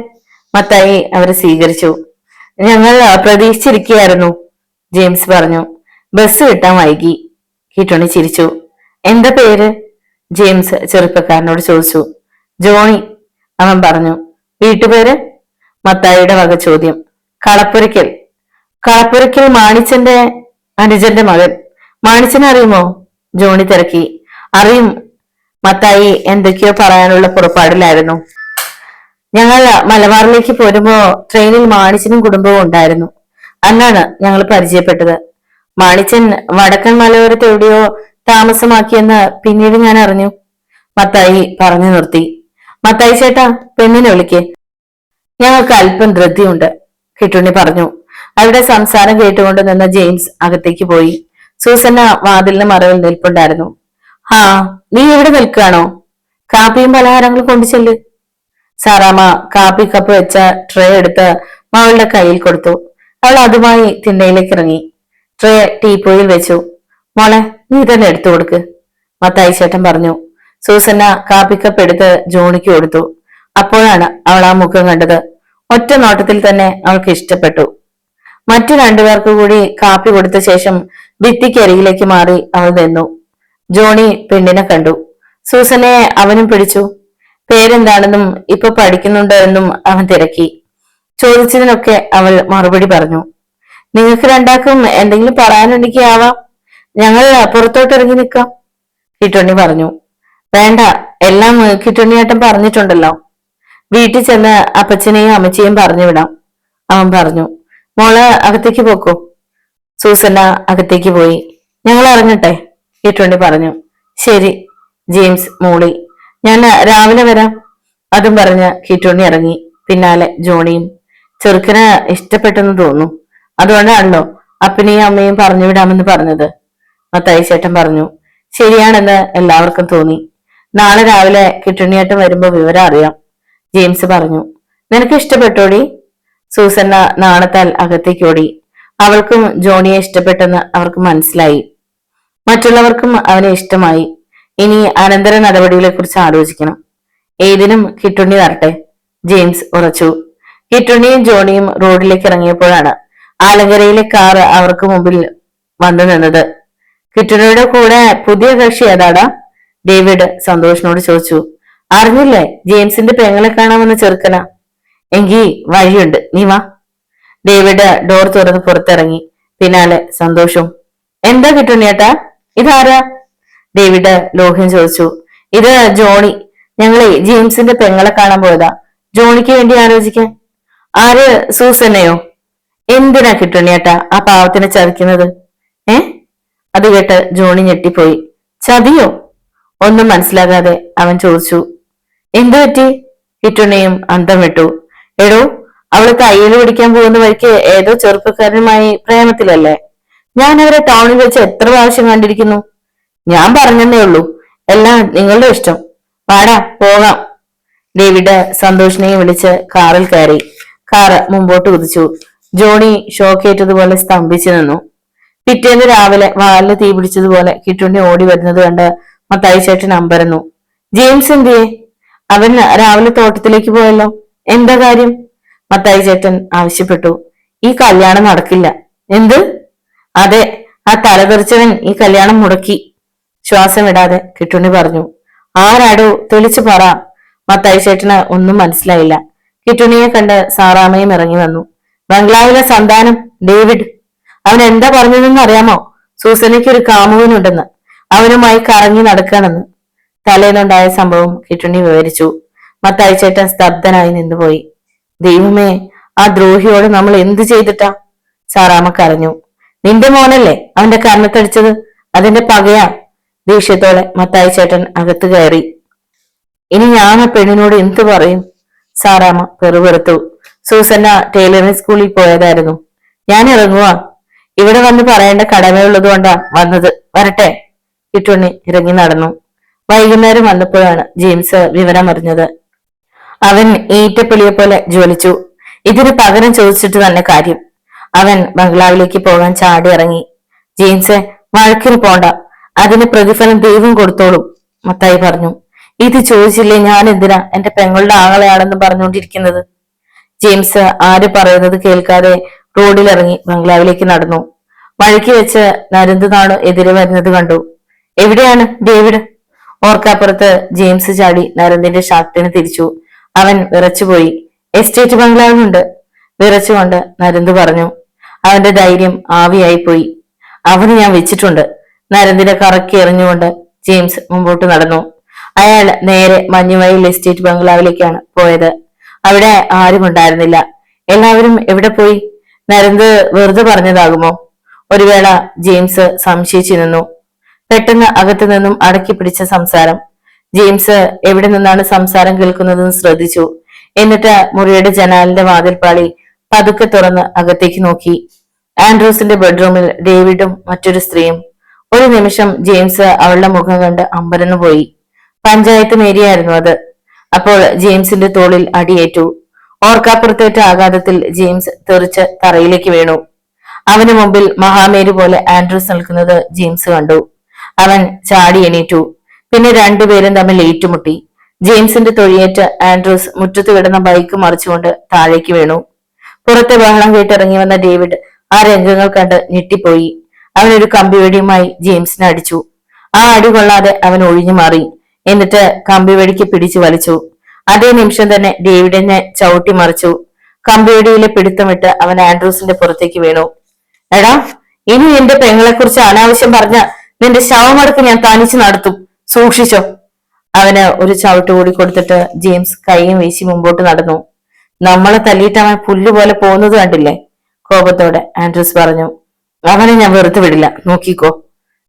മത്തായി അവരെ സ്വീകരിച്ചു. ഞങ്ങൾ പ്രതീക്ഷിച്ചിരിക്കുകയായിരുന്നു, ജെയിംസ് പറഞ്ഞു. ബസ് കിട്ടാൻ വൈകി. കിട്ടുണ്ടി ചിരിച്ചു. എന്താ പേര്? ജെയിംസ് ചെറുപ്പക്കാരനോട് ചോദിച്ചു. ജോണി, അവൻ പറഞ്ഞു. വീട്ടുപേര്? മത്തായിയുടെ വക ചോദ്യം. കളപ്പുരയ്ക്കൽ. കളപ്പുരയ്ക്കൽ മാണിച്ചന്റെ അനുജന്റെ മകൻ. മാണിച്ചനെ അറിയുമോ? ജോണി തിരക്കി. അറിയും. മത്തായി എന്തൊക്കെയോ പറയാനുള്ള പുറപ്പാടിലായിരുന്നു. ഞങ്ങൾ മലബാറിലേക്ക് പോരുമ്പോ ട്രെയിനിൽ മാണിച്ചനും കുടുംബവും ഉണ്ടായിരുന്നു. അന്നാണ് ഞങ്ങൾ പരിചയപ്പെട്ടത്. മാണിച്ചൻ വടക്കൻ മലയോരത്ത് എവിടെയോ താമസമാക്കിയെന്ന് പിന്നീട് ഞാൻ അറിഞ്ഞു, മത്തായി പറഞ്ഞു നിർത്തി. മത്തായി ചേട്ടാ, പെണ്ണിനെ വിളിക്ക്, ഞങ്ങൾക്ക് അല്പം ധൃതിയുണ്ട്, കിട്ടുണ്ണി പറഞ്ഞു. അവരുടെ സംസാരം കേട്ടുകൊണ്ട് നിന്ന ജെയിംസ് അകത്തേക്ക് പോയി. സൂസന്ന വാതിലിന് മറവിൽ നിൽപ്പുണ്ടായിരുന്നു. ആ, നീ എവിടെ നിൽക്കുകയാണോ? കാപ്പിയും പലഹാരങ്ങളും കൊണ്ടു ചെല്ല്. സാറാമ്മ കാപ്പി കപ്പ് വെച്ച ട്രേ എടുത്ത് മകളുടെ കയ്യിൽ കൊടുത്തു. അവൾ അതുമായി തിണ്ണയിലേക്ക് ഇറങ്ങി. ട്രേ ടീപ്പോയിൽ വെച്ചു. മോളെ, നീ തന്നെ എടുത്തു കൊടുക്ക്, മത്തായി ചേട്ടൻ പറഞ്ഞു. സൂസന്ന കാപ്പിക്കപ്പ് എടുത്ത് ജോണിക്ക് കൊടുത്തു. അപ്പോഴാണ് അവൾ ആ മുഖം കണ്ടത്. ഒറ്റ നോട്ടത്തിൽ തന്നെ അവൾക്ക് ഇഷ്ടപ്പെട്ടു. മറ്റു രണ്ടുപേർക്ക് കൂടി കാപ്പി കൊടുത്ത ശേഷം ഭിത്തിക്കരികിലേക്ക് മാറി അവൾ നിന്നു. ജോണി പെണ്ണിനെ കണ്ടു. സൂസനയെ അവനും പിടിച്ചു. പേരെന്താണെന്നും ഇപ്പൊ പഠിക്കുന്നുണ്ട് എന്നും അവൻ തിരക്കി. ചോദിച്ചതിനൊക്കെ അവൾ മറുപടി പറഞ്ഞു. നിങ്ങൾക്ക് രണ്ടാക്കും എന്തെങ്കിലും പറയാനുണ്ടെങ്കിൽ ആവാം, ഞങ്ങൾ പുറത്തോട്ടിറങ്ങി നിൽക്കാം, കിട്ടുണ്ണി പറഞ്ഞു. വേണ്ട, എല്ലാം കിട്ടുണ്ണിയേട്ടൻ പറഞ്ഞിട്ടുണ്ടല്ലോ. വീട്ടിൽ ചെന്ന് അപ്പച്ചനെയും അമ്മച്ചയും പറഞ്ഞു വിടാം, അവൻ പറഞ്ഞു. മോള് അകത്തേക്ക് പോക്കോ. സൂസന്ന അകത്തേക്ക് പോയി. ഞങ്ങൾ ഇറങ്ങട്ടെ, കിട്ടുണ്ണി പറഞ്ഞു. ശരി, ജെയിംസ് മൂളി. ഞാൻ രാവിലെ വരാം, അതും പറഞ്ഞ് കിട്ടുണ്ണി ഇറങ്ങി. പിന്നാലെ ജോണിയും. ചെറുക്കന് ഇഷ്ടപ്പെട്ടെന്ന് തോന്നുന്നു, അതുകൊണ്ടാണല്ലോ അപ്പനെയും അമ്മയും പറഞ്ഞു വിടാമെന്ന് പറഞ്ഞത്, മത്തായി ചേട്ടൻ പറഞ്ഞു. ശരിയാണെന്ന് എല്ലാവർക്കും തോന്നി. നാളെ രാവിലെ കിട്ടുണ്ണിയേട്ടൻ വരുമ്പോ വിവരം അറിയാം, ജെയിംസ് പറഞ്ഞു. നിനക്ക് ഇഷ്ടപ്പെട്ടോടി? സൂസന്ന നാണത്താൽ അകത്തേക്കോടി. അവൾക്കും ജോണിയെ ഇഷ്ടപ്പെട്ടെന്ന് അവർക്ക് മനസ്സിലായി. മറ്റുള്ളവർക്കും അവനെ ഇഷ്ടമായി. ഇനി അനന്തര നടപടികളെ കുറിച്ച് ആലോചിക്കണം. ഏതിനും കിട്ടുണ്ണി വരട്ടെ, ജെയിംസ് ഉറച്ചു. കിട്ടുണ്ണിയും ജോണിയും റോഡിലേക്ക് ഇറങ്ങിയപ്പോഴാണ് ആലങ്കരയിലെ കാർ അവർക്ക് മുമ്പിൽ വന്നു നിന്നത്. കിട്ടുണ്ണിയുടെ കൂടെ പുതിയ കക്ഷി ഏതാടാ? ഡേവിഡ് സന്തോഷിനോട് ചോദിച്ചു. അറിഞ്ഞില്ലേ, ജെയിംസിന്റെ പെങ്ങളെ കാണാമെന്ന് ചെറുക്കനാ. എങ്കി വഴിയുണ്ട്, നീ വാ. ഡേവിഡ് ഡോർ തുറന്ന് പുറത്തിറങ്ങി. പിന്നാലെ സന്തോഷവും. എന്താ കിട്ടുണ്ണിയേട്ടാ, ഇതാരാ? ഡേവിഡ് ലോഹ്യം ചോദിച്ചു. ഇത് ജോണി. ഞങ്ങളെ ജെയിംസിന്റെ പെങ്ങളെ കാണാൻ പോയതാ, ജോണിക്ക് വേണ്ടി ആലോചിക്കാൻ. ആര്, സൂസന്നയോ? എന്തിനാ കിട്ടുണ്ണിയേട്ടാ ആ പാവത്തിനെ ചതിക്കുന്നത്? ഏ? അത് കേട്ട് ജോണി ഞെട്ടിപ്പോയി. ചതിയോ? ഒന്നും മനസ്സിലാകാതെ അവൻ ചോദിച്ചു. എന്തു പറ്റി? കിട്ടുണ്ണിയും അന്തം വിട്ടു. എടോ, അവള് തയ്യൽ പിടിക്കാൻ പോകുന്ന വഴിക്ക് ഏതോ ചെറുപ്പക്കാരനുമായി പ്രേമത്തിലല്ലേ? ഞാൻ അവരെ ടൗണിൽ വെച്ച് എത്ര പ്രാവശ്യം കണ്ടിരിക്കുന്നു. ഞാൻ പറഞ്ഞതേ ഉള്ളൂ, എല്ലാം നിങ്ങളുടെ ഇഷ്ടം. വാടാ പോകാം. ഡേവിഡ് സന്തോഷിനെയും വിളിച്ച് കാറിൽ കയറി. കാറ് മുമ്പോട്ട് കുതിച്ചു. ജോണി ഷോക്കേറ്റതുപോലെ സ്തംഭിച്ചു നിന്നു. പിറ്റേന്ന് രാവിലെ വാലിന് തീ പിടിച്ചതുപോലെ കിട്ടുണ്ണി ഓടി വരുന്നത് കണ്ട് മത്തായി ചേട്ടൻ അമ്പരന്നു. ജെയിംസ് എന്തിയെ? അവൻ രാവിലെ തോട്ടത്തിലേക്ക് പോയല്ലോ. എന്താ കാര്യം? മത്തായി ചേട്ടൻ ആവശ്യപ്പെട്ടു. ഈ കല്യാണം നടക്കില്ല. എന്ത്? അതെ, ആ തലതെറിച്ചവൻ ഈ കല്യാണം മുടക്കി. ശ്വാസം വിടാതെ കിട്ടുണ്ണി പറഞ്ഞു. ആരാടോ, തെളിച്ചു പറ. മത്തായി ചേട്ടന് ഒന്നും മനസ്സിലായില്ല. കിട്ടുണ്ണിയെ കണ്ട് സാറാമ്മയും ഇറങ്ങി വന്നു. ബംഗ്ലാവിലെ സന്താനം ഡേവിഡ്. അവൻ എന്താ പറഞ്ഞതെന്ന് അറിയാമോ? സൂസനയ്ക്ക് ഒരു കാമുകനുണ്ടെന്ന്, അവനുമായി കറങ്ങി നടക്കണമെന്ന്. തലേന്നുണ്ടായ സംഭവം കിട്ടുണ്ണി വിവരിച്ചു. മത്തായി ചേട്ടൻ സ്തബ്ധനായി നിന്നുപോയി. ദൈവമേ, ആ ദ്രോഹിയോട് നമ്മൾ എന്ത് ചെയ്തിട്ടാ? സാറാമ്മ കരഞ്ഞു. നിന്റെ മോനല്ലേ അവന്റെ കർണത്തടിച്ചത്, അതിന്റെ പകയാ. ദേഷ്യത്തോടെ മത്തായി ചേട്ടൻ അകത്ത് കയറി. ഇനി ഞാൻ ആ പെണ്ണിനോട് എന്തു പറയും? സാറാമ്മ പെറുപെറുത്തു. സൂസന്ന ടൈലറിംഗ് സ്കൂളിൽ പോയതായിരുന്നു. ഞാൻ ഇറങ്ങുവാ. ഇവിടെ വന്ന് പറയേണ്ട കടമയുള്ളത് കൊണ്ടാ വന്നത്. വരട്ടെ. കിട്ടുണ്ണി ഇറങ്ങി നടന്നു. വൈകുന്നേരം വന്നപ്പോഴാണ് ജെയിംസ് വിവരമറിഞ്ഞത്. അവൻ ഈറ്റപ്പുലിയെ പോലെ ജ്വലിച്ചു. ഇതിന് പകരം ചോദിച്ചിട്ട് തന്നെ കാര്യം. അവൻ ബംഗ്ലാവിലേക്ക് പോകാൻ ചാടി ഇറങ്ങി. ജെയിംസ്, വഴക്കിന് പോണ്ട, അതിന് പ്രതിഫലം ദൈവം കൊടുത്തോളും, മത്തായി പറഞ്ഞു. ഇത് ചോദിച്ചില്ലേ ഞാൻ എന്തിനാ എന്റെ പെങ്ങളുടെ ആങ്ങളെയാണെന്ന് പറഞ്ഞുകൊണ്ടിരിക്കുന്നത്? ജെയിംസ് ആര് പറയുന്നത് കേൾക്കാതെ റോഡിലിറങ്ങി ബംഗ്ലാവിലേക്ക് നടന്നു. വഴിക്ക് വെച്ച് നരുന്തുനാട് എതിരെ വരുന്നത് കണ്ടു. എവിടെയാണ് ഡേവിഡ്? ഓർക്കാപ്പുറത്ത് ജെയിംസ് ചാടി നരന്തിന്റെ ഷർട്ടിന് തിരിച്ചു. അവൻ വിറച്ചുപോയി. എസ്റ്റേറ്റ് ബംഗ്ലാവിലുണ്ട്. വിറച്ചുകൊണ്ട് നരന്ത് പറഞ്ഞു. അവന്റെ ധൈര്യം ആവിയായിപ്പോയി. അവന് ഞാൻ വെച്ചിട്ടുണ്ട്. നരന്തിനെ കറക്കി എറിഞ്ഞുകൊണ്ട് ജെയിംസ് മുമ്പോട്ട് നടന്നു. അയാൾ നേരെ മഞ്ഞുവയൽ എസ്റ്റേറ്റ് ബംഗ്ലാവിലേക്കാണ് പോയത്. അവിടെ ആരും ഉണ്ടായിരുന്നില്ല. എല്ലാവരും എവിടെ പോയി? നരന്ത് വെറുതെ പറഞ്ഞതാകുമോ? ഒരു വേള ജെയിംസ് സംശയിച്ചു നിന്നു. പെട്ടെന്ന് അകത്തു നിന്നും അടക്കി പിടിച്ച സംസാരം. ജെയിംസ് എവിടെ നിന്നാണ് സംസാരം കേൾക്കുന്നതെന്ന് ശ്രദ്ധിച്ചു. എന്നിട്ട് മുറിയുടെ ജനാലിന്റെ വാതിൽപ്പാളി പതുക്കെ തുറന്ന് അകത്തേക്ക് നോക്കി. ആൻഡ്രൂസിന്റെ ബെഡ്റൂമിൽ ഡേവിഡും മറ്റൊരു സ്ത്രീയും. ഒരു നിമിഷം ജെയിംസ് അവളുടെ മുഖം കണ്ട് അമ്പരന്നു പോയി. പഞ്ചായത്ത് മേരിയായിരുന്നു അത്. അപ്പോൾ ജെയിംസിന്റെ തോളിൽ അടിയേറ്റു. ഓർക്കാപ്പുറത്തേറ്റ ആഘാതത്തിൽ ജെയിംസ് തെറിച്ച് തറയിലേക്ക് വീണു. അവന് മുമ്പിൽ മഹാമേരി പോലെ ആൻഡ്രൂസ് നിൽക്കുന്നത് ജെയിംസ് കണ്ടു. അവൻ ചാടി എണീറ്റു. പിന്നെ രണ്ടുപേരും തമ്മിൽ ഏറ്റുമുട്ടി. ജെയിംസിന്റെ തൊഴിയേറ്റ് ആൻഡ്രൂസ് മുറ്റത്ത് കിടന്ന ബൈക്ക് മറിച്ചുകൊണ്ട് താഴേക്ക് വീണു. പുറത്തെ ബഹളം കേട്ടിറങ്ങി വന്ന ഡേവിഡ് ആ രംഗങ്ങൾ കണ്ട് ഞെട്ടിപ്പോയി. അവനൊരു കമ്പിവെടിയുമായി ജെയിംസിനെ അടിച്ചു. ആ അടി കൊള്ളാതെ അവൻ ഒഴിഞ്ഞു മാറി. എന്നിട്ട് കമ്പിവെടിക്ക് പിടിച്ചു വലിച്ചു. അതേ നിമിഷം തന്നെ ഡേവിഡിനെ ചവിട്ടി മറിച്ചു. കമ്പിവെടിയിലെ പിടുത്തമിട്ട് അവൻ ആൻഡ്രൂസിന്റെ പുറത്തേക്ക് വീണു. എടാ, ഇനി എന്റെ പെങ്ങളെ കുറിച്ച് അനാവശ്യം പറഞ്ഞ നിന്റെ ശവമടക്ക് ഞാൻ തനിച്ചു നടത്തും, സൂക്ഷിച്ചോ. അവന് ഒരു ചവിട്ട് കൂടി കൊടുത്തിട്ട് ജെയിംസ് കൈയും വീശി മുമ്പോട്ട് നടന്നു. നമ്മളെ തല്ലിയിട്ട് അവൻ പുല്ലുപോലെ പോകുന്നത് കണ്ടില്ലേ? കോപത്തോടെ ആൻഡ്രൂസ് പറഞ്ഞു. അവനെ ഞാൻ വെറുതെ വിടില്ല, നോക്കിക്കോ.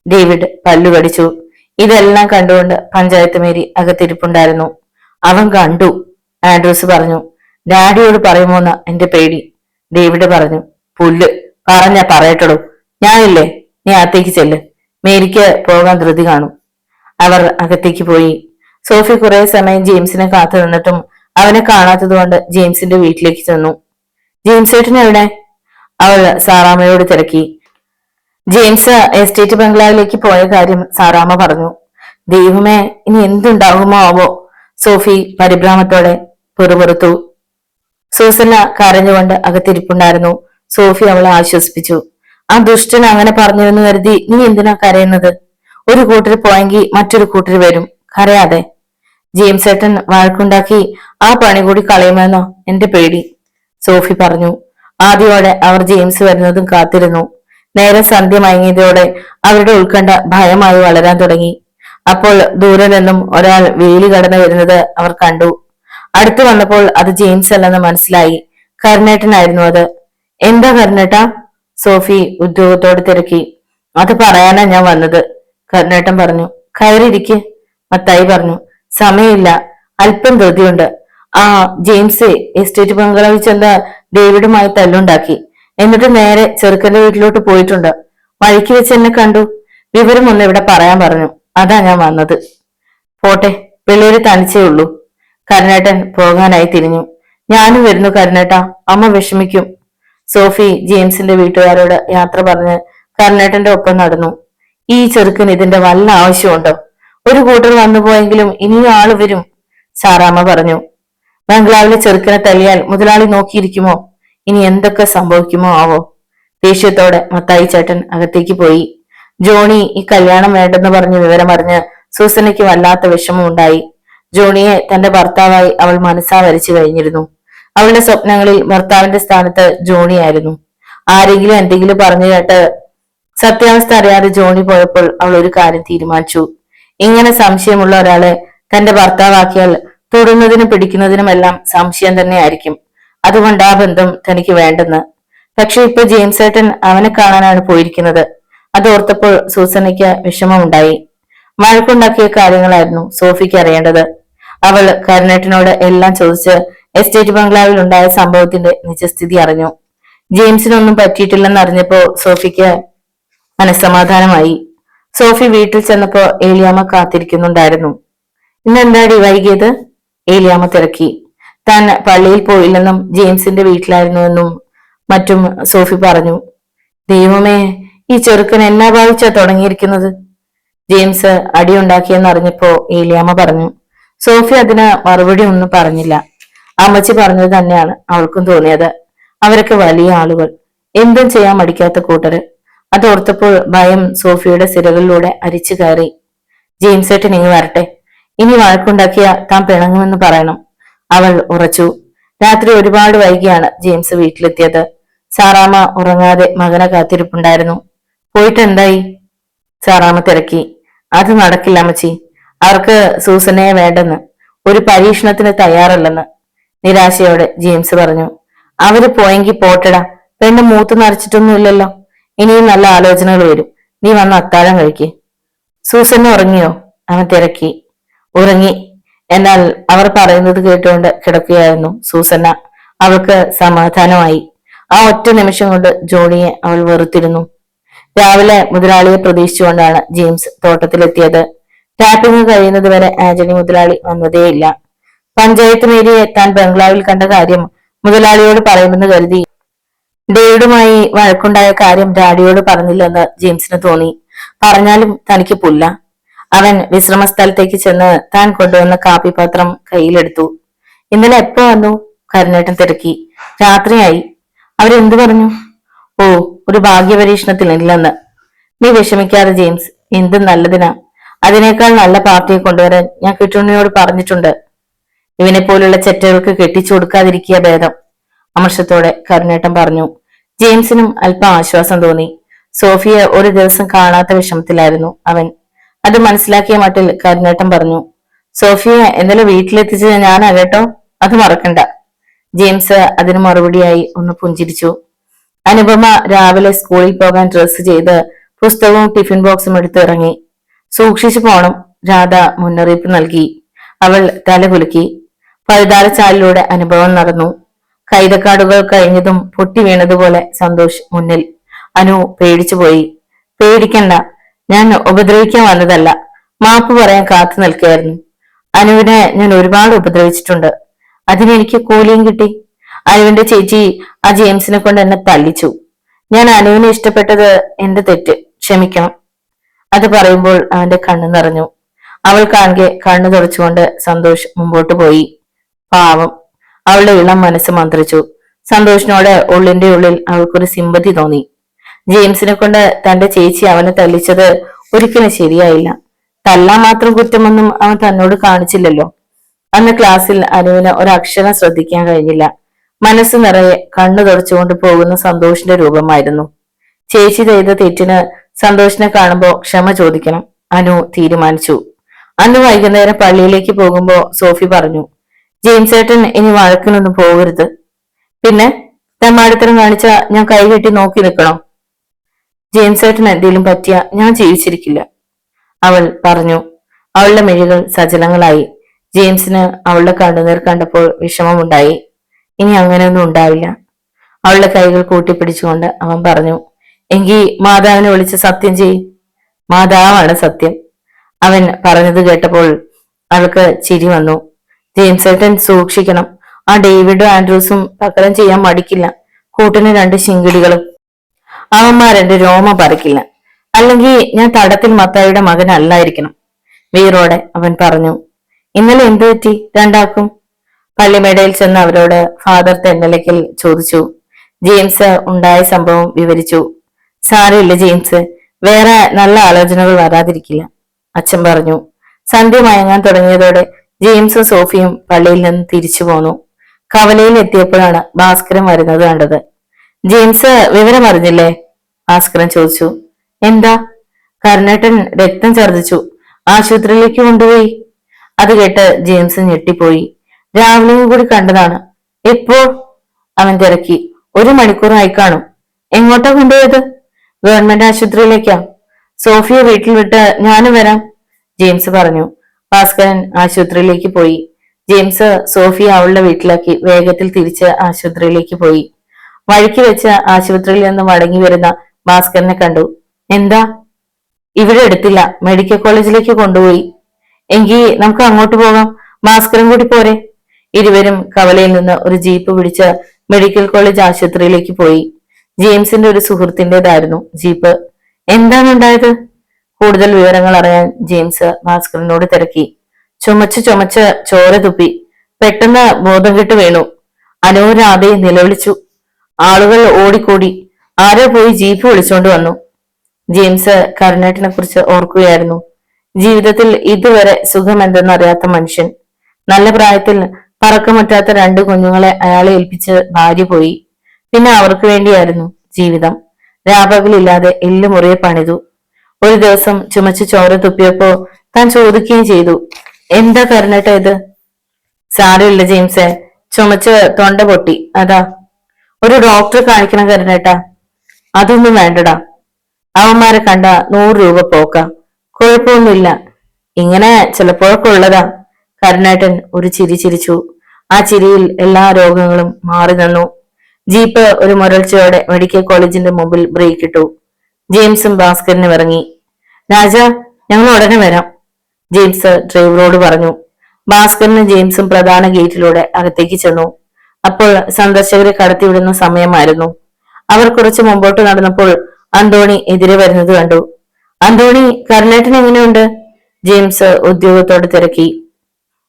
ഡേവിഡ് പല്ലു കടിച്ചു. ഇതെല്ലാം കണ്ടുകൊണ്ട് പഞ്ചായത്ത് മേരി അകത്തിരിപ്പുണ്ടായിരുന്നു. അവൻ കണ്ടു, ആൻഡ്രൂസ് പറഞ്ഞു. ഡാഡിയോട് പറയുമോന്ന എന്റെ പേടി, ഡേവിഡ് പറഞ്ഞു. പുല്ല് പറഞ്ഞ പറയട്ടടോ, ഞാനില്ലേ, നീ അകത്തേക്ക് ചെല്ല്. മേരിക്ക് പോകാൻ ധൃതി കാണും. അവർ അകത്തേക്ക് പോയി. സോഫി കുറെ സമയം ജെയിംസിനെ കാത്തു നിന്നിട്ടും അവനെ കാണാത്തതുകൊണ്ട് ജെയിംസിന്റെ വീട്ടിലേക്ക് ചെന്നു. ജെയിംസ് ഏട്ടൻ എവിടെ? അവൾ സാറാമ്മയോട് തിരക്കി. ജെയിംസ് എസ്റ്റേറ്റ് ബംഗ്ലാവിലേക്ക് പോയ കാര്യം സാറാമ്മ പറഞ്ഞു. ദൈവമേ, ഇനി എന്തുണ്ടാകുമോ ആവോ? സോഫി പരിഭ്രാമത്തോടെ പെറുപെറുത്തു. സൂസന്ന കരഞ്ഞുകൊണ്ട് അകത്തിരിപ്പുണ്ടായിരുന്നു. സോഫി അവളെ ആശ്വസിപ്പിച്ചു. ആ ദുഷ്ടൻ അങ്ങനെ പറഞ്ഞിരുന്നു കരുതി നീ എന്തിനാ കരയുന്നത്? ഒരു കൂട്ടർ പോയെങ്കിൽ മറ്റൊരു കൂട്ടർ വരും, കരയാതെ. ജെയിംസ് ഏട്ടൻ വഴക്കുണ്ടാക്കി ആ പണി കൂടി കളയുമെന്നോ എന്റെ പേടി, സോഫി പറഞ്ഞു. ആദ്യോടെ അവർ ജെയിംസ് വരുന്നതും കാത്തിരുന്നു. നേരെ സന്ധ്യ മയങ്ങിയതോടെ അവരുടെ ഉത്കണ്ഠ ഭയമായി വളരാൻ തുടങ്ങി. അപ്പോൾ ദൂരെ നിന്നും ഒരാൾ വേലി കടന്നു വരുന്നത് അവർ കണ്ടു. അടുത്തു വന്നപ്പോൾ അത് ജെയിംസ് അല്ലെന്ന് മനസ്സിലായി. കരുണേട്ടനായിരുന്നു അത്. എന്താ കരുണേട്ടാ? സോഫി ഉദ്യോഗത്തോടെ തിരക്കി. അത് പറയാനാ ഞാൻ വന്നത്, കരുണേട്ടൻ പറഞ്ഞു. കയറിയിരിക്കെ, മത്തായി പറഞ്ഞു. സമയമില്ല, അല്പം ധൃതിയുണ്ട്. ആ ജെയിംസ് എസ്റ്റേറ്റ് ബംഗ്ലാവിൽ ചെന്ന് ഡേവിഡുമായി തല്ലുണ്ടാക്കി. എന്നിട്ട് നേരെ ചെറുക്കന്റെ വീട്ടിലോട്ട് പോയിട്ടുണ്ട്. വഴിക്ക് വെച്ച് എന്നെ കണ്ടു. വിവരമൊന്നും ഇവിടെ പറയാൻ പറഞ്ഞു. അതാ ഞാൻ വന്നത്. പോട്ടെ, പിള്ളേര് തനിച്ചേ ഉള്ളൂ. കരുണേട്ടൻ പോകാനായി തിരിഞ്ഞു. ഞാനും വരുന്നു കരുണേട്ടാ, അമ്മ വിഷമിക്കും. സോഫി ജെയിംസിന്റെ വീട്ടുകാരോട് യാത്ര പറഞ്ഞ് കരുണേട്ടന്റെ ഒപ്പം നടന്നു. ഈ ചെറുക്കൻ ഇതിന്റെ വല്ല ആവശ്യമുണ്ടോ? ഒരു കൂട്ടർ വന്നുപോയെങ്കിലും ഇനിയും ആള് വരും, സാറാമ്മ പറഞ്ഞു. ബംഗ്ലാവിലെ ചെറുക്കനെ തല്ലിയാൽ മുതലാളി നോക്കിയിരിക്കുമോ? ഇനി എന്തൊക്കെ സംഭവിക്കുമോ ആവോ? ദേഷ്യത്തോടെ മത്തായി ചേട്ടൻ അകത്തേക്ക് പോയി. ജോണി ഈ കല്യാണം വേണ്ടെന്ന് പറഞ്ഞ് വിവരമറിഞ്ഞ് സൂസനയ്ക്ക് വല്ലാത്ത വിഷമം ഉണ്ടായി. ജോണിയെ തന്റെ ഭർത്താവായി അവൾ മനസ്സാ വരച്ചു കഴിഞ്ഞിരുന്നു. അവളുടെ സ്വപ്നങ്ങളിൽ ഭർത്താവിന്റെ സ്ഥാനത്ത് ജോണിയായിരുന്നു. ആരെങ്കിലും എന്തെങ്കിലും പറഞ്ഞു കേട്ട് സത്യാവസ്ഥ അറിയാതെ ജോണി പോയപ്പോൾ അവൾ ഒരു കാര്യം തീരുമാനിച്ചു. ഇങ്ങനെ സംശയമുള്ള ഒരാളെ തന്റെ ഭർത്താവാക്കിയാൽ തൊടുന്നതിനും പിടിക്കുന്നതിനുമെല്ലാം സംശയം തന്നെയായിരിക്കും. അതുകൊണ്ട് ആ ബന്ധം തനിക്ക് വേണ്ടെന്ന്. പക്ഷെ ഇപ്പൊ ജെയിംസ് ഏട്ടൻ അവനെ കാണാനാണ് പോയിരിക്കുന്നത്. അതോർത്തപ്പോൾ സൂസനയ്ക്ക് വിഷമമുണ്ടായി. വഴക്കുണ്ടാക്കിയ കാര്യങ്ങളായിരുന്നു സോഫിക്ക് അറിയേണ്ടത്. അവൾ കരുണേട്ടനോട് എല്ലാം ചോദിച്ച് എസ്റ്റേറ്റ് ബംഗ്ലാവിൽ ഉണ്ടായ സംഭവത്തിന്റെ നിജസ്ഥിതി അറിഞ്ഞു. ജെയിംസിനൊന്നും പറ്റിയിട്ടില്ലെന്ന് അറിഞ്ഞപ്പോ സോഫിക്ക് മനസ്സമാധാനമായി. സോഫി വീട്ടിൽ ചെന്നപ്പോ ഏലിയാമ്മ കാത്തിരിക്കുന്നുണ്ടായിരുന്നു. ഇന്നെന്താടി വൈകിയത്? ഏലിയാമ്മ തിരക്കി. താൻ പള്ളിയിൽ പോയില്ലെന്നും ജെയിംസിന്റെ വീട്ടിലായിരുന്നുവെന്നും മറ്റും സോഫി പറഞ്ഞു. ദൈവമേ, ഈ ചെറുക്കൻ എന്നാ ഭാവിച്ചാ തുടങ്ങിയിരിക്കുന്നത്? ജെയിംസ് അടിയുണ്ടാക്കിയെന്ന് അറിഞ്ഞപ്പോ ഏലിയാമ്മ പറഞ്ഞു. സോഫി അതിന് മറുപടി ഒന്നും പറഞ്ഞില്ല. അമ്മച്ചി പറഞ്ഞത് തന്നെയാണ് അവൾക്കും തോന്നിയത്. അവരൊക്കെ വലിയ ആളുകൾ, എന്തും ചെയ്യാൻ മടിക്കാത്ത കൂട്ടര്. അതോർത്തപ്പോൾ ഭയം സോഫിയുടെ സിരകളിലൂടെ അരിച്ചു കയറി. ജെയിംസ് ഏട്ടൻ ഇങ്ങ് വരട്ടെ, ഇനി വഴക്കുണ്ടാക്കിയ താൻ പിണങ്ങുമെന്ന് പറയണം, അവൾ ഉറച്ചു. രാത്രി ഒരുപാട് വൈകിയാണ് ജെയിംസ് വീട്ടിലെത്തിയത്. സാറാമ്മ ഉറങ്ങാതെ മകനെ കാത്തിരിപ്പുണ്ടായിരുന്നു. പോയിട്ട് എന്തായി? സാറാമ്മ തിരക്കി. അത് നടക്കില്ല അമ്മച്ചി, അവർക്ക് സൂസനയെ വേണ്ടെന്ന്, ഒരു പരീക്ഷണത്തിന് തയ്യാറല്ലെന്ന് നിരാശയോടെ ജെയിംസ് പറഞ്ഞു. അവര് പോയെങ്കിൽ പോട്ടടാ, പെണ്ണ് മൂത്ത് നരച്ചിട്ടൊന്നുമില്ലല്ലോ. ഇനിയും നല്ല ആലോചനകൾ വരും. നീ വന്ന് അത്താഴം കഴിക്ക്. സൂസന ഉറങ്ങിയോ? അവൻ തിരക്കി. ഉറങ്ങി. എന്നാൽ അവർ പറയുന്നത് കേട്ടുകൊണ്ട് കിടക്കുകയായിരുന്നു സൂസന. അവൾക്ക് സമാധാനമായി. ആ ഒറ്റ നിമിഷം കൊണ്ട് ജോണിയെ അവൾ വെറുത്തിരുന്നു. രാവിലെ മുതലാളിയെ പ്രതീക്ഷിച്ചുകൊണ്ടാണ് ജെയിംസ് തോട്ടത്തിലെത്തിയത്. ടാപ്പിംഗ് കഴിയുന്നത് വരെ ആന്റണി മുതലാളി വന്നതേയില്ല. പഞ്ചായത്ത് മേരിയെ താൻ ബംഗ്ലാവിൽ കണ്ട കാര്യം മുതലാളിയോട് പറയുമെന്ന് കരുതി ഡേവിഡുമായി വഴക്കുണ്ടായ കാര്യം ഡാഡിയോട് പറഞ്ഞില്ലെന്ന് ജെയിംസിന് തോന്നി. പറഞ്ഞാലും തനിക്ക് പുല്ല. അവൻ വിശ്രമ സ്ഥലത്തേക്ക് ചെന്ന് താൻ കൊണ്ടുവന്ന കാപ്പിപാത്രം കയ്യിലെടുത്തു. ഇന്നലെ എപ്പോ വന്നു? കരുണേട്ടൻ തിരക്കി. രാത്രിയായി. അവരെന്തു പറഞ്ഞു? ഓ, ഒരു ഭാഗ്യപരീക്ഷണത്തിൽ ഇല്ലെന്ന്. നീ വിഷമിക്കാതെ ജെയിംസ്, എന്തും നല്ലതിനാ. അതിനേക്കാൾ നല്ല പാർട്ടിയെ കൊണ്ടുവരാൻ ഞാൻ കിട്ടുണ്ണിയോട് പറഞ്ഞിട്ടുണ്ട്. ഇവനെ പോലുള്ള ചെറ്റകൾക്ക് കെട്ടിച്ചു കൊടുക്കാതിരിക്കുക ഭേദം, അമർഷത്തോടെ കരുണേട്ടൻ പറഞ്ഞു. ജെയിംസിനും അല്പം ആശ്വാസം തോന്നി. സോഫിയെ ഒരു ദിവസം കാണാത്ത വിഷമത്തിലായിരുന്നു അവൻ. അത് മനസ്സിലാക്കിയ മട്ടിൽ കരുണേട്ടൻ പറഞ്ഞു. സോഫിയെ ഇന്നലെ വീട്ടിലെത്തിച്ചത് ഞാനാ കേട്ടോ, അത് മറക്കണ്ട. ജെയിംസ് അതിന് മറുപടിയായി ഒന്ന് പുഞ്ചിരിച്ചു. അനുപമ രാവിലെ സ്കൂളിൽ പോകാൻ ഡ്രസ്സ് ചെയ്ത് പുസ്തകവും ടിഫിൻ ബോക്സും എടുത്ത് ഇറങ്ങി. സൂക്ഷിച്ചു പോണം, രാധ മുന്നറിയിപ്പ് നൽകി. അവൾ തല കുലുക്കി. പഴുതാരച്ചാലിലൂടെ അനുഭവം നടന്നു. കൈതക്കാടുകൾ കഴിഞ്ഞതും പൊട്ടി വീണതുപോലെ സന്തോഷ് മുന്നിൽ. അനു പേടിച്ചുപോയി. പേടിക്കണ്ട, ഞാൻ ഉപദ്രവിക്കാൻ വന്നതല്ല, മാപ്പ് പറയാൻ കാത്തു നിൽക്കുകയായിരുന്നു. അനുവിനെ ഞാൻ ഒരുപാട് ഉപദ്രവിച്ചിട്ടുണ്ട്, അതിനെനിക്ക് കൂലിയും കിട്ടി. അനുവിന്റെ ചേച്ചി ആ ജെയിംസിനെ കൊണ്ട് എന്നെ തല്ലിച്ചു. ഞാൻ അനുവിനെ ഇഷ്ടപ്പെട്ടത് എന്റെ തെറ്റ്, ക്ഷമിക്കണം. അത് പറയുമ്പോൾ അവന്റെ കണ്ണു നിറഞ്ഞു. അവൾ കാണെ കണ്ണു തുറച്ചുകൊണ്ട് സന്തോഷ് മുമ്പോട്ട് പോയി. പാവം, അവളുടെ ഇളം മനസ്സ് മന്ത്രിച്ചു. സന്തോഷിനോട് ഉള്ളിന്റെ ഉള്ളിൽ അവൾക്കൊരു സിമ്പതി തോന്നി. ജെയിംസിനെ കൊണ്ട് തന്റെ ചേച്ചി അവനെ തല്ലിച്ചത് ഒരിക്കലും ശരിയായില്ല. തല്ലാൻ മാത്രം കുറ്റമൊന്നും അവൻ തന്നോട് കാണിച്ചില്ലല്ലോ. അന്ന് ക്ലാസ്സിൽ അനുവിന് ഒരക്ഷരം ശ്രദ്ധിക്കാൻ കഴിഞ്ഞില്ല. മനസ്സ് നിറയെ കണ്ണു തുടച്ചുകൊണ്ട് പോകുന്ന സന്തോഷിന്റെ രൂപമായിരുന്നു. ചേച്ചി ചെയ്ത തെറ്റിന് സന്തോഷിനെ കാണുമ്പോ ക്ഷമ ചോദിക്കണം അനു തീരുമാനിച്ചു. അന്ന് വൈകുന്നേരം പള്ളിയിലേക്ക് പോകുമ്പോ സോഫി പറഞ്ഞു, ജെയിംസ് ഏട്ടൻ ഇനി വഴക്കിനൊന്നും പോകരുത്. പിന്നെ തെമ്മാടിത്തരം കാണിച്ച ഞാൻ കൈകെട്ടി നോക്കി നിൽക്കണോ? ജെയിംസ് ഏട്ടൻ എന്തെങ്കിലും പറ്റിയ ഞാൻ ജീവിച്ചിരിക്കില്ല, അവൾ പറഞ്ഞു. അവളുടെ മിഴികൾ സജലങ്ങളായി. ജെയിംസിന് അവളുടെ കണ്ണുനീർ കണ്ടപ്പോൾ വിഷമമുണ്ടായി. ഇനി അങ്ങനെയൊന്നും ഉണ്ടാവില്ല. അവളുടെ കൈകൾ കൂട്ടിപ്പിടിച്ചുകൊണ്ട് അവൻ പറഞ്ഞു, എങ്കിൽ മാതാവിനെ വിളിച്ച് സത്യം ചെയ്. മാതാവാണ് സത്യം. അവൻ പറഞ്ഞത് കേട്ടപ്പോൾ അവൾക്ക് ചിരി വന്നു. ജെയിംസ് ഏട്ടൻ സൂക്ഷിക്കണം. ആ ഡേവിഡും ആൻഡ്രൂസും പകരം ചെയ്യാൻ മടിക്കില്ല. കൂട്ടിന് 2 ശിങ്കിടികളും. അവന്മാരെന്റെ രോമ പറിക്കില്ല. അല്ലെങ്കിൽ ഞാൻ തടത്തിൽ മത്തായിയുടെ മകനല്ലായിരിക്കണം, വീറോടെ അവൻ പറഞ്ഞു. ഇന്നലെ എന്തു പറ്റി രണ്ടാക്കും? പള്ളിമേടയിൽ ചെന്ന് അവരോട് ഫാദർ തെന്നലക്കൽ ചോദിച്ചു. ജെയിംസ് ഉണ്ടായ സംഭവം വിവരിച്ചു. സാരമില്ല ജെയിംസ്, വേറെ നല്ല ആലോചനകൾ വരാതിരിക്കില്ല, അച്ഛൻ പറഞ്ഞു. സന്ധ്യ മയങ്ങാൻ തുടങ്ങിയതോടെ ജെയിംസും സോഫിയും പള്ളിയിൽ നിന്ന് തിരിച്ചു പോന്നു. കവലയിൽ എത്തിയപ്പോഴാണ് ഭാസ്കരൻ വരുന്നത് കണ്ടത്. ജെയിംസ് വിവരം അറിഞ്ഞില്ലേ? ഭാസ്കരൻ ചോദിച്ചു. എന്താ? കരുണേട്ടൻ രക്തം ഛർദിച്ചു, ആശുപത്രിയിലേക്ക് കൊണ്ടുപോയി. അത് കേട്ട് ജെയിംസ് ഞെട്ടിപ്പോയി. രാവിലെയും കൂടി കണ്ടതാണ്. എപ്പോ? അവൻ തിരക്കി. 1 മണിക്കൂറായി കാണും. എങ്ങോട്ടാ കൊണ്ടുപോയത്? ഗവൺമെന്റ് ആശുപത്രിയിലേക്കാ. സോഫിയെ വീട്ടിൽ വിട്ട് ഞാനും വരാം, ജെയിംസ് പറഞ്ഞു. ഭാസ്കരൻ ആശുപത്രിയിലേക്ക് പോയി. ജെയിംസ് സോഫിയെ അവളുടെ വീട്ടിലാക്കി വേഗത്തിൽ തിരിച്ച് ആശുപത്രിയിലേക്ക് പോയി. വഴിക്ക് വെച്ച് ആശുപത്രിയിൽ നിന്ന് മടങ്ങി വരുന്ന ഭാസ്കരനെ കണ്ടു. എന്താ? ഇവിടെ എടുത്തില്ല, മെഡിക്കൽ കോളേജിലേക്ക് കൊണ്ടുപോയി. എങ്കിൽ നമുക്ക് അങ്ങോട്ട് പോകാം, ഭാസ്കരൻ കൂടി പോരെ? ഇരുവരും കവലയിൽ നിന്ന് ഒരു ജീപ്പ് പിടിച്ച് മെഡിക്കൽ കോളേജ് ആശുപത്രിയിലേക്ക് പോയി. ജെയിംസിന്റെ ഒരു സുഹൃത്തിൻ്റെതായിരുന്നു ജീപ്പ്. എന്താണ് ഉണ്ടായത്? കൂടുതൽ വിവരങ്ങൾ അറിയാൻ ജെയിംസ് ഭാസ്കരനോട് തിരക്കി. ചുമച്ച് ചോര തുപ്പി, പെട്ടെന്ന് ബോധം കെട്ട് വീണു. അനുരാധയെ നിലവിളിച്ചു. ആളുകൾ ഓടിക്കൂടി. ആരോ പോയി ജീപ്പ് വിളിച്ചോണ്ട് വന്നു. ജെയിംസ് കരുണേട്ടനെ കുറിച്ച് ഓർക്കുകയായിരുന്നു. ജീവിതത്തിൽ ഇതുവരെ സുഖമെന്തെന്നറിയാത്ത മനുഷ്യൻ. നല്ല പ്രായത്തിൽ പറക്കമുറ്റാത്ത 2 കുഞ്ഞുങ്ങളെ അയാളെ ഏൽപ്പിച്ച് ഭാര്യ പോയി. പിന്നെ അവർക്ക് വേണ്ടിയായിരുന്നു ജീവിതം. രാപകലില്ലാതെ എല്ലുമുറിയെ പണിതു. ഒരു ദിവസം ചുമച്ച് ചോര തുപ്പിയപ്പോ താൻ ചോദിക്കുകയും ചെയ്തു, എന്താ കരുണേട്ട ഇത്? സാരമില്ല ജെയിംസെ, ചുമച്ച് തൊണ്ട പൊട്ടി, അതാ. ഒരു ഡോക്ടറെ കാണിക്കണം കരുണേട്ട. അതൊന്നും വേണ്ടടാ, അവന്മാരെ കണ്ട 100 രൂപ പോക്ക. കുഴപ്പമൊന്നുമില്ല, ഇങ്ങനെ ചിലപ്പോഴൊക്കെ ഉള്ളതാ. കരുണേട്ടൻ ഒരു ചിരി ചിരിച്ചു. ആ ചിരിയിൽ എല്ലാ രോഗങ്ങളും മാറി നിന്നു. ജീപ്പ് ഒരു മുരൾച്ചയോടെ മെഡിക്കൽ കോളേജിന്റെ മുമ്പിൽ ബ്രേക്ക് ഇട്ടു. ജെയിംസും ഭാസ്കരനും ഇറങ്ങി. രാജ, ഞങ്ങൾ ഉടനെ വരാം, ജെയിംസ് ഡ്രൈവറോട് പറഞ്ഞു. ഭാസ്കരനും ജെയിംസും പ്രധാന ഗേറ്റിലൂടെ അകത്തേക്ക് ചെന്നു. അപ്പോൾ സന്ദർശകരെ കടത്തിവിടുന്ന സമയമായിരുന്നു. അവർ കുറച്ച് മുമ്പോട്ട് നടന്നപ്പോൾ അന്തോണി എതിരെ വരുന്നത് കണ്ടു. അന്തോണി, കരുണേട്ടൻ എങ്ങനെയുണ്ട്? ജെയിംസ് ഉദ്യോഗത്തോട് തിരക്കി.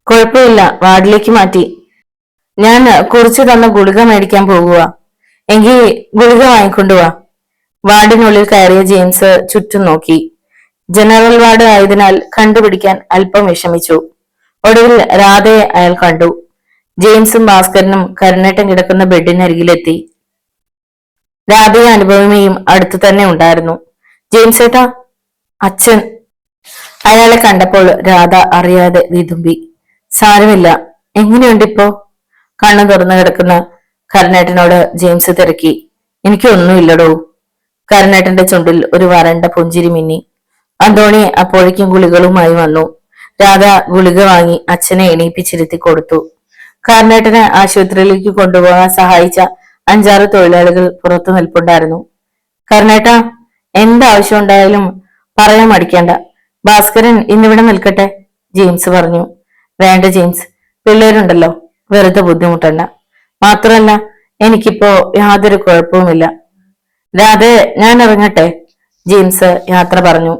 കുഴപ്പമില്ല, വാർഡിലേക്ക് മാറ്റി. ഞാൻ കുറിച്ചു തന്ന ഗുളിക മേടിക്കാൻ പോകുക. എങ്കിൽ ഗുളിക വാങ്ങിക്കൊണ്ടുവാ. വാർഡിനുള്ളിൽ കയറിയ ജെയിംസ് ചുറ്റും നോക്കി. ജനറൽ വാർഡ് ആയതിനാൽ കണ്ടുപിടിക്കാൻ അല്പം വിഷമിച്ചു. ഒടുവിൽ രാധയെ അയാൾ കണ്ടു. ജെയിംസും ഭാസ്കരനും കരുണേട്ടൻ കിടക്കുന്ന ബെഡിനരികിലെത്തി. രാധയും അനുഭവമേയും അടുത്തു തന്നെ ഉണ്ടായിരുന്നു. ജെയിംസ് ഏട്ടാ, അച്ഛൻ. അയാളെ കണ്ടപ്പോൾ രാധ അറിയാതെ വിതുമ്പി. സാരമില്ല, എങ്ങനെയുണ്ടിപ്പോ? കണ്ണു തുറന്നു കിടക്കുന്ന കരുണേട്ടനോട് ജെയിംസ് തിരക്കി. എനിക്കൊന്നുമില്ലടോ. കരുണേട്ടന്റെ ചുണ്ടിൽ ഒരു വരണ്ട പുഞ്ചിരി മിന്നി. അന്തോണി അപ്പോഴേക്കും ഗുളികളുമായി വന്നു. രാധ ഗുളിക വാങ്ങി അച്ഛനെ എണീപ്പിച്ചിരുത്തി കൊടുത്തു. കരുണേട്ടനെ ആശുപത്രിയിലേക്ക് കൊണ്ടുപോകാൻ സഹായിച്ച 5-6 തൊഴിലാളികൾ പുറത്തു നിൽപ്പുണ്ടായിരുന്നു. കരുണേട്ട, എന്താവശ്യം ഉണ്ടായാലും പറയാൻ മടിക്കണ്ട. ഭാസ്കരൻ ഇന്നിവിടെ നിൽക്കട്ടെ, ജെയിംസ് പറഞ്ഞു. വേണ്ട ജെയിംസ്, പിള്ളേരുണ്ടല്ലോ, വെറുതെ ബുദ്ധിമുട്ടണ്ട. മാത്രമല്ല എനിക്കിപ്പോ യാതൊരു കുഴപ്പവുമില്ല. രാധേ, ഞാൻ ഇറങ്ങട്ടെ, ജെയിംസ് യാത്ര പറഞ്ഞു.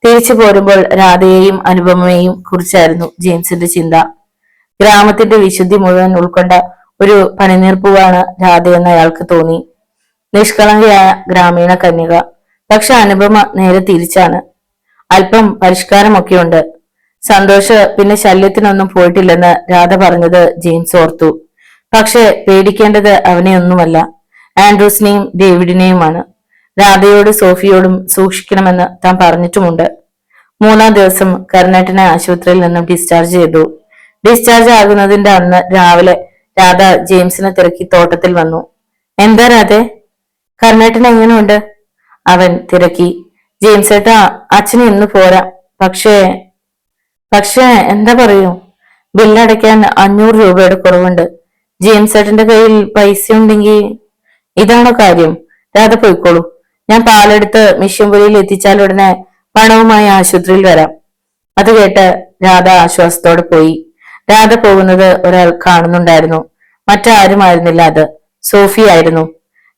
തിരിച്ചു പോരുമ്പോൾ രാധയെയും അനുപമയെയും കുറിച്ചായിരുന്നു ജെയിംസിന്റെ ചിന്ത. ഗ്രാമത്തിന്റെ വിശുദ്ധി മുഴുവൻ ഉൾക്കൊണ്ട ഒരു പനിനീർപ്പൂവാണ് രാധയെന്ന് അയാൾക്ക് തോന്നി. നിഷ്കളങ്കയായ ഗ്രാമീണ കന്യക. പക്ഷെ അനുപമ നേരെ തിരിച്ചാണ്. അല്പം പരിഷ്കാരമൊക്കെയുണ്ട്. സന്തോഷ് പിന്നെ ശല്യത്തിനൊന്നും പോയിട്ടില്ലെന്ന് രാധ പറഞ്ഞത് ജെയിംസ് ഓർത്തു. പക്ഷെ പേടിക്കേണ്ടത് അവനെയൊന്നുമല്ല, ആൻഡ്രൂസിനെയും ഡേവിഡിനെയുമാണ്. രാധയോട് സോഫിയോടും സൂക്ഷിക്കണമെന്ന് താൻ പറഞ്ഞിട്ടുമുണ്ട്. 3-ാം ദിവസം കരുണേട്ടനെ ആശുപത്രിയിൽ നിന്നും ഡിസ്ചാർജ് ചെയ്തു. ഡിസ്ചാർജ് ആകുന്നതിന്റെ അന്ന് രാവിലെ രാധ ജെയിംസിനെ തിരക്കി തോട്ടത്തിൽ വന്നു. എന്താ രാധേ, കരുണേട്ടൻ എങ്ങനെയുണ്ട്? അവൻ തിരക്കി. ജെയിംസ് ഏട്ടാ, അച്ഛന് ഇന്ന് പോരാ. പക്ഷേ പക്ഷേ എന്താ പറയൂ? ബില്ലടയ്ക്കാൻ 500 രൂപയുടെ കുറവുണ്ട്. ജെയിംസ് ഏട്ടന്റെ കയ്യിൽ പൈസ ഉണ്ടെങ്കിൽ. ഇതാണോ കാര്യം? രാധ പോയിക്കോളൂ. ഞാൻ പാലെടുത്ത് മിഷ്യംപുരയിൽ എത്തിച്ചാൽ ഉടനെ പണവുമായി ആശുപത്രിയിൽ വരാം. അത് കേട്ട് രാധ ആശ്വാസത്തോടെ പോയി. രാധ പോകുന്നത് ഒരാൾ കാണുന്നുണ്ടായിരുന്നു. മറ്റാരുമായിരുന്നില്ല, അത് സോഫി ആയിരുന്നു.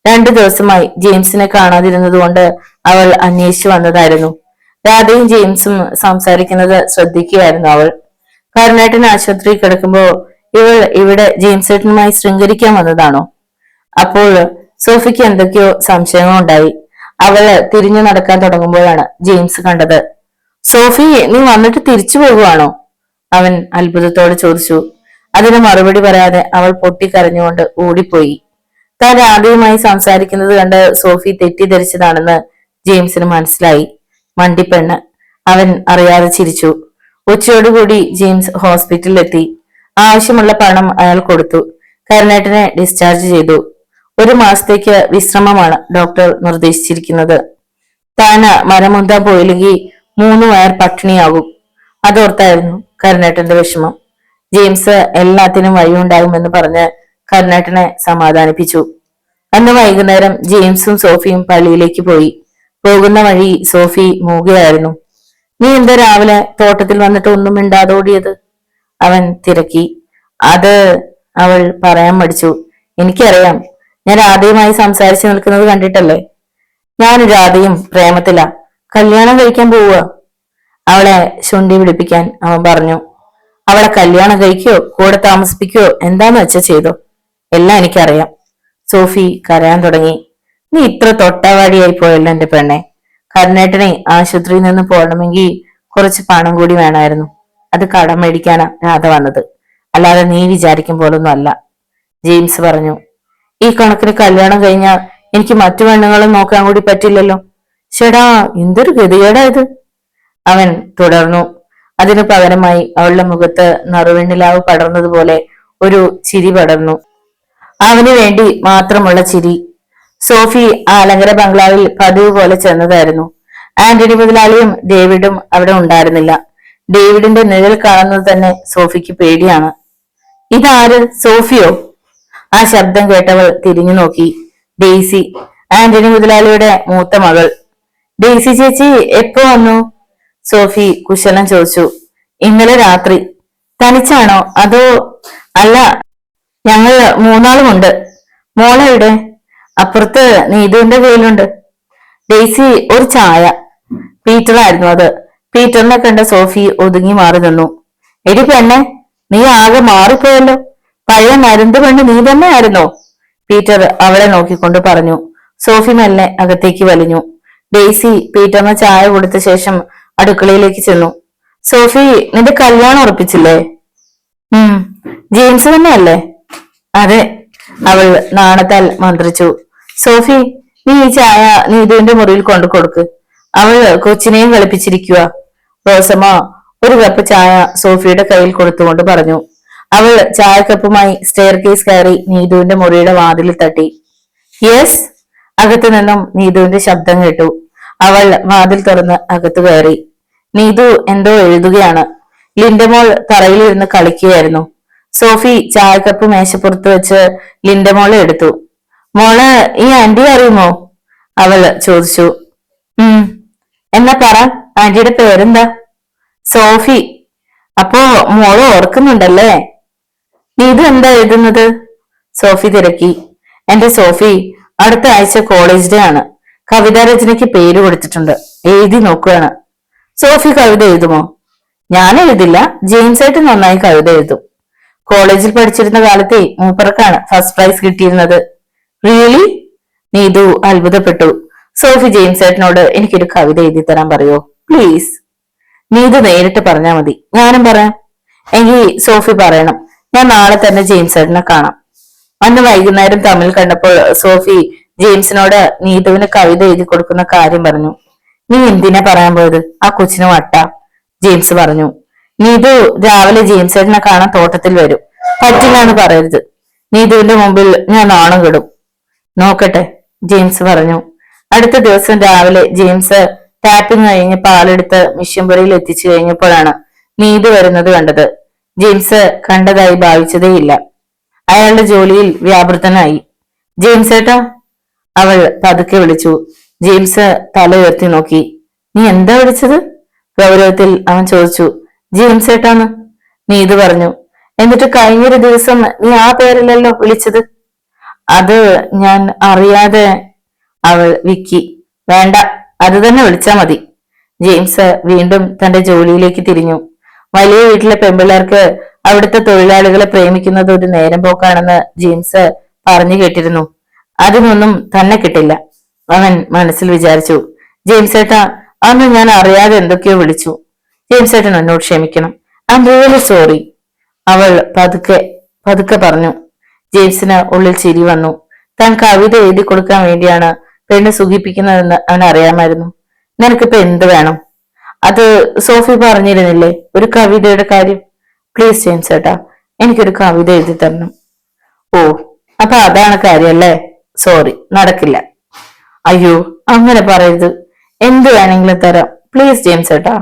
2 ദിവസമായി ജെയിംസിനെ കാണാതിരുന്നത് കൊണ്ട് അവൾ അന്വേഷിച്ചു വന്നതായിരുന്നു. രാധയും ജെയിംസും സംസാരിക്കുന്നത് ശ്രദ്ധിക്കുകയായിരുന്നു അവൾ. കരുണേട്ടൻ ആശുപത്രിയിൽ കിടക്കുമ്പോ ഇവൾ ഇവിടെ ജെയിംസ് ഏട്ടനുമായി ശൃംഗരിക്കാൻ വന്നതാണോ? അപ്പോൾ സോഫിക്ക് എന്തൊക്കെയോ സംശയങ്ങളുണ്ടായി. അവള് തിരിഞ്ഞു നടക്കാൻ തുടങ്ങുമ്പോഴാണ് ജെയിംസ് കണ്ടത്. സോഫി, നീ വന്നിട്ട് തിരിച്ചു പോകുവാണോ? അവൻ അത്ഭുതത്തോടെ ചോദിച്ചു. അതിന് മറുപടി പറയാതെ അവൾ പൊട്ടിക്കരഞ്ഞുകൊണ്ട് ഓടിപ്പോയി. താൻ രാധയുമായി സംസാരിക്കുന്നത് കണ്ട് സോഫി തെറ്റിദ്ധരിച്ചതാണെന്ന് ജെയിംസിന് മനസ്സിലായി. മണ്ടിപ്പെണ്ണ്, അവൻ അറിയാതെ ചിരിച്ചു. ഉച്ചയോടുകൂടി ജെയിംസ് ഹോസ്പിറ്റലിലെത്തി. ആവശ്യമുള്ള പണം അയാൾ കൊടുത്തു. കരുണേട്ടനെ ഡിസ്ചാർജ് ചെയ്തു. 1 മാസത്തേക്ക് വിശ്രമമാണ് ഡോക്ടർ നിർദ്ദേശിച്ചിരിക്കുന്നത്. താന് മരമുന്താൻ പോയില്ലെങ്കിൽ 3 വയർ പട്ടിണിയാകും. അതോർത്തായിരുന്നു കരുണേട്ടന്റെ വിഷമം. ജെയിംസ് എല്ലാത്തിനും വഴിയുണ്ടാകുമെന്ന് പറഞ്ഞ് കരുണേട്ടനെ സമാധാനിപ്പിച്ചു. അന്ന് വൈകുന്നേരം ജെയിംസും സോഫിയും പള്ളിയിലേക്ക് പോയി. പോകുന്ന വഴി സോഫി മൂകയായിരുന്നു. നീ എന്താ രാവിലെ തോട്ടത്തിൽ വന്നിട്ട് ഒന്നും മിണ്ടാതോടിയത്? അവൻ തിരക്കി. അത് അവൾ പറയാൻ മടിച്ചു. എനിക്കറിയാം, ഞാൻ രാധയുമായി സംസാരിച്ചു നിൽക്കുന്നത് കണ്ടിട്ടല്ലേ. ഞാൻ രാധയും പ്രേമത്തിലാ, കല്യാണം കഴിക്കാൻ പോവുക. അവളെ ശുണ്ഠി പിടിപ്പിക്കാൻ അവൻ പറഞ്ഞു. അവളെ കല്യാണം കഴിക്കോ കൂടെ താമസിപ്പിക്കോ എന്താന്ന് വെച്ചാ ചെയ്തോ, എല്ലാം എനിക്കറിയാം. സോഫി കരയാൻ തുടങ്ങി. നീ ഇത്ര തൊട്ടാവാടിയായി പോയല്ലോ എന്റെ പെണ്ണെ. കരുണേട്ടനെ ആശുപത്രിയിൽ നിന്ന് പോകണമെങ്കിൽ കുറച്ച് പണം കൂടി വേണമായിരുന്നു. അത് കടം മേടിക്കാനാ രാധ വന്നത്, അല്ലാതെ നീ വിചാരിക്കും പോലൊന്നും അല്ല. ജെയിംസ് പറഞ്ഞു. ഈ കണക്കിന് കല്യാണം കഴിഞ്ഞാൽ എനിക്ക് മറ്റു പെണ്ണുങ്ങളും നോക്കാൻ കൂടി പറ്റില്ലല്ലോ. ചേടാ, എന്തൊരു ഗതികേടാ ഇത്, അവൻ തുടർന്നു. അതിനു പകരമായി അവളുടെ മുഖത്ത് നറുവെണ്ണിലാവ് പടർന്നതുപോലെ ഒരു ചിരി പടർന്നു. അവന് വേണ്ടി മാത്രമുള്ള ചിരി. സോഫി ആലങ്കര ബംഗ്ലാവിൽ പതിവ് പോലെ ചെന്നതായിരുന്നു. ആന്റണി മുതലാളിയും ഡേവിഡും അവിടെ ഉണ്ടായിരുന്നില്ല. ഡേവിഡിന്റെ നിഴൽ കാണുന്നത് തന്നെ സോഫിക്ക് പേടിയാണ്. ഇതാര്, സോഫിയോ? ആ ശബ്ദം കേട്ടവൾ തിരിഞ്ഞു നോക്കി. ഡെയ്സി, ആന്റണി മുതലാളിയുടെ മൂത്ത മകൾ. ഡെയ്സി ചേച്ചി എപ്പോ വന്നു? സോഫി കുശലം ചോദിച്ചു. ഇന്നലെ രാത്രി. തനിച്ചാണോ അതോ? അല്ല, ഞങ്ങൾ 3 മോളെവിടെ? അപ്പുറത്ത് നീതുവിന്റെ കയ്യിലുണ്ട്. ഡെയ്സി, ഒരു ചായ. പീറ്റർ ആയിരുന്നു അത്. പീറ്ററിനെ കണ്ട സോഫി ഒതുങ്ങി മാറി നിന്നു. എടി പെണ്ണെ, നീ ആകെ മാറിപ്പോയല്ലോ. പഴയ മരുന്ന് പെണ്ണ് നീ തന്നെ ആയിരുന്നോ? പീറ്റർ അവളെ നോക്കിക്കൊണ്ട് പറഞ്ഞു. സോഫി മെല്ലെ അകത്തേക്ക് വലിഞ്ഞു. ഡെയ്സി പീറ്ററിന് ചായ കൊടുത്ത ശേഷം അടുക്കളയിലേക്ക് ചെന്നു. സോഫി, നിന്റെ കല്യാണം ഉറപ്പിച്ചില്ലേ? ജെയിംസ് തന്നെയല്ലേ? അതെ, അവൾ നാണത്താൽ മന്ത്രിച്ചു. സോഫി, നീ ഈ ചായ നീതുവിന്റെ മുറിയിൽ കൊണ്ടു കൊടുക്ക്. അവൾ കൊച്ചിനെയും കളിപ്പിച്ചിരിക്കുക. റോസമ്മ ഒരു കപ്പ് ചായ സോഫിയുടെ കയ്യിൽ കൊടുത്തുകൊണ്ട് പറഞ്ഞു. അവൾ ചായക്കപ്പുമായി സ്റ്റെയർ കേസ് കയറി നീതുവിന്റെ മുറിയുടെ വാതിലിൽ തട്ടി. യെസ്. അകത്തു നിന്നും നീതുവിന്റെ ശബ്ദം കേട്ടു. അവൾ വാതിൽ തുറന്ന് അകത്തു കയറി. നീതു എന്തോ എഴുതുകയാണ്. ലിൻഡമോൾ തറയിലിരുന്ന് കളിക്കുകയായിരുന്നു. സോഫി ചായക്കപ്പ് മേശപ്പുറത്ത് വെച്ച് ലിൻഡമോളെ എടുത്തു. മോള് ഈ ആന്റി അറിയുമോ? അവൾ ചോദിച്ചു. എന്നാ പറ, ആന്റിയുടെ പേരെന്താ? സോഫി. അപ്പോ മോള് ഓർക്കുന്നുണ്ടല്ലേ? നീതു എന്താ എഴുതുന്നത്? സോഫി തിരക്കി. എന്റെ സോഫി, അടുത്ത ആഴ്ച കോളേജ് ഡേ ആണ്. കവിതാ രചനയ്ക്ക് പേര് കൊടുത്തിട്ടുണ്ട്, എഴുതി നോക്കുകയാണ്. സോഫി കവിത എഴുതുമോ? ഞാൻ എഴുതില്ല, ജെയിംസ് ആയിട്ട് നന്നായി കവിത എഴുതും. കോളേജിൽ പഠിച്ചിരുന്ന കാലത്തെ മൂപ്പർക്കാണ് ഫസ്റ്റ് പ്രൈസ് കിട്ടിയിരുന്നത്. റിയലി? നീതു അത്ഭുതപ്പെട്ടു. സോഫി ജെയിംസ് ഏട്ടനോട് എനിക്കൊരു കവിത എഴുതി തരാൻ പറയോ പ്ലീസ്? നീതു നേരിട്ട് പറഞ്ഞാ മതി, ഞാനും പറയാം. എങ്കിൽ സോഫി പറയണം, ഞാൻ നാളെ തന്നെ ജെയിംസ് ഏട്ടനെ കാണാം. അന്ന് വൈകുന്നേരം തമ്മിൽ കണ്ടപ്പോൾ സോഫി ജെയിംസിനോട് നീതുവിന് കവിത എഴുതി കൊടുക്കുന്ന കാര്യം പറഞ്ഞു. നീ എന്തിനാ പറയാൻ പോയത്? ആ കൊച്ചിന് വട്ട. ജെയിംസ് പറഞ്ഞു. നീതു രാവിലെ ജെയിംസേട്ടനെ കാണാൻ തോട്ടത്തിൽ വരും. പറ്റില്ല എന്ന് പറയരുത്. നീതുവിന്റെ മുമ്പിൽ ഞാൻ നാണം കെടും. നോക്കട്ടെ, ജെയിംസ് പറഞ്ഞു. അടുത്ത ദിവസം രാവിലെ ജെയിംസ് ടാപ്പിംഗ് കഴിഞ്ഞ് പാലെടുത്ത് മിഷ്യമ്പുരയിൽ എത്തിച്ചു കഴിഞ്ഞപ്പോഴാണ് നീതു വരുന്നത് കണ്ടത്. ജെയിംസ് കണ്ടതായി ഭാവിച്ചതേയില്ല. അയാളുടെ ജോലിയിൽ വ്യാപൃതനായി. ജെയിംസ് ഏട്ടാ, അവൾ പതുക്കെ വിളിച്ചു. ജെയിംസ് തല ഉയർത്തി നോക്കി. നീ എന്താ വിളിച്ചത്? ഗൗരവത്തിൽ അവൻ ചോദിച്ചു. ജെയിംസ് ഏട്ടാന്ന് നീതു പറഞ്ഞു. എന്നിട്ട് കഴിഞ്ഞൊരു ദിവസം നീ ആ പേരിലല്ലോ വിളിച്ചത്. അത് ഞാൻ അറിയാതെ. അവൾ വിക്കി. വേണ്ട, അത് തന്നെ വിളിച്ചാ മതി. ജെയിംസ് വീണ്ടും തന്റെ ജോലിയിലേക്ക് തിരിഞ്ഞു. വലിയ വീട്ടിലെ പെമ്പിള്ളേർക്ക് അവിടുത്തെ തൊഴിലാളികളെ പ്രേമിക്കുന്നത് ഒരു നേരം പോക്കാണെന്ന് ജെയിംസ് പറഞ്ഞു കേട്ടിരുന്നു. അതിനൊന്നും തന്നെ കിട്ടില്ല, അവൻ മനസ്സിൽ വിചാരിച്ചു. ജെയിംസ് ഏട്ടാ, അന്ന് ഞാൻ അറിയാതെ എന്തൊക്കെയോ വിളിച്ചു. ജെയിംസ് ഏട്ടൻ എന്നോട് ക്ഷമിക്കണം. I am really sorry. അവൾ പതുക്കെ പതുക്കെ പറഞ്ഞു. ജെയിംസിന് ഉള്ളിൽ ചിരി വന്നു. താൻ കവിത എഴുതി കൊടുക്കാൻ വേണ്ടിയാണ് പെണ്ണ് സുഖിപ്പിക്കുന്നതെന്ന് അവൻ അറിയാമായിരുന്നു. നിനക്കിപ്പോ എന്ത് വേണം? അത് സോഫി പറഞ്ഞിരുന്നില്ലേ ഒരു കവിതയുടെ കാര്യം? പ്ലീസ് ജെയിംസ് ഏട്ടാ, എനിക്കൊരു കവിത എഴുതി തരണം. ഓ, അപ്പൊ അതാണ് കാര്യല്ലേ? സോറി, നടക്കില്ല. അയ്യോ, അങ്ങനെ പറയരുത്. എന്ത് വേണമെങ്കിലും തരാം. പ്ലീസ് ജെയിംസ് ഏട്ടാ.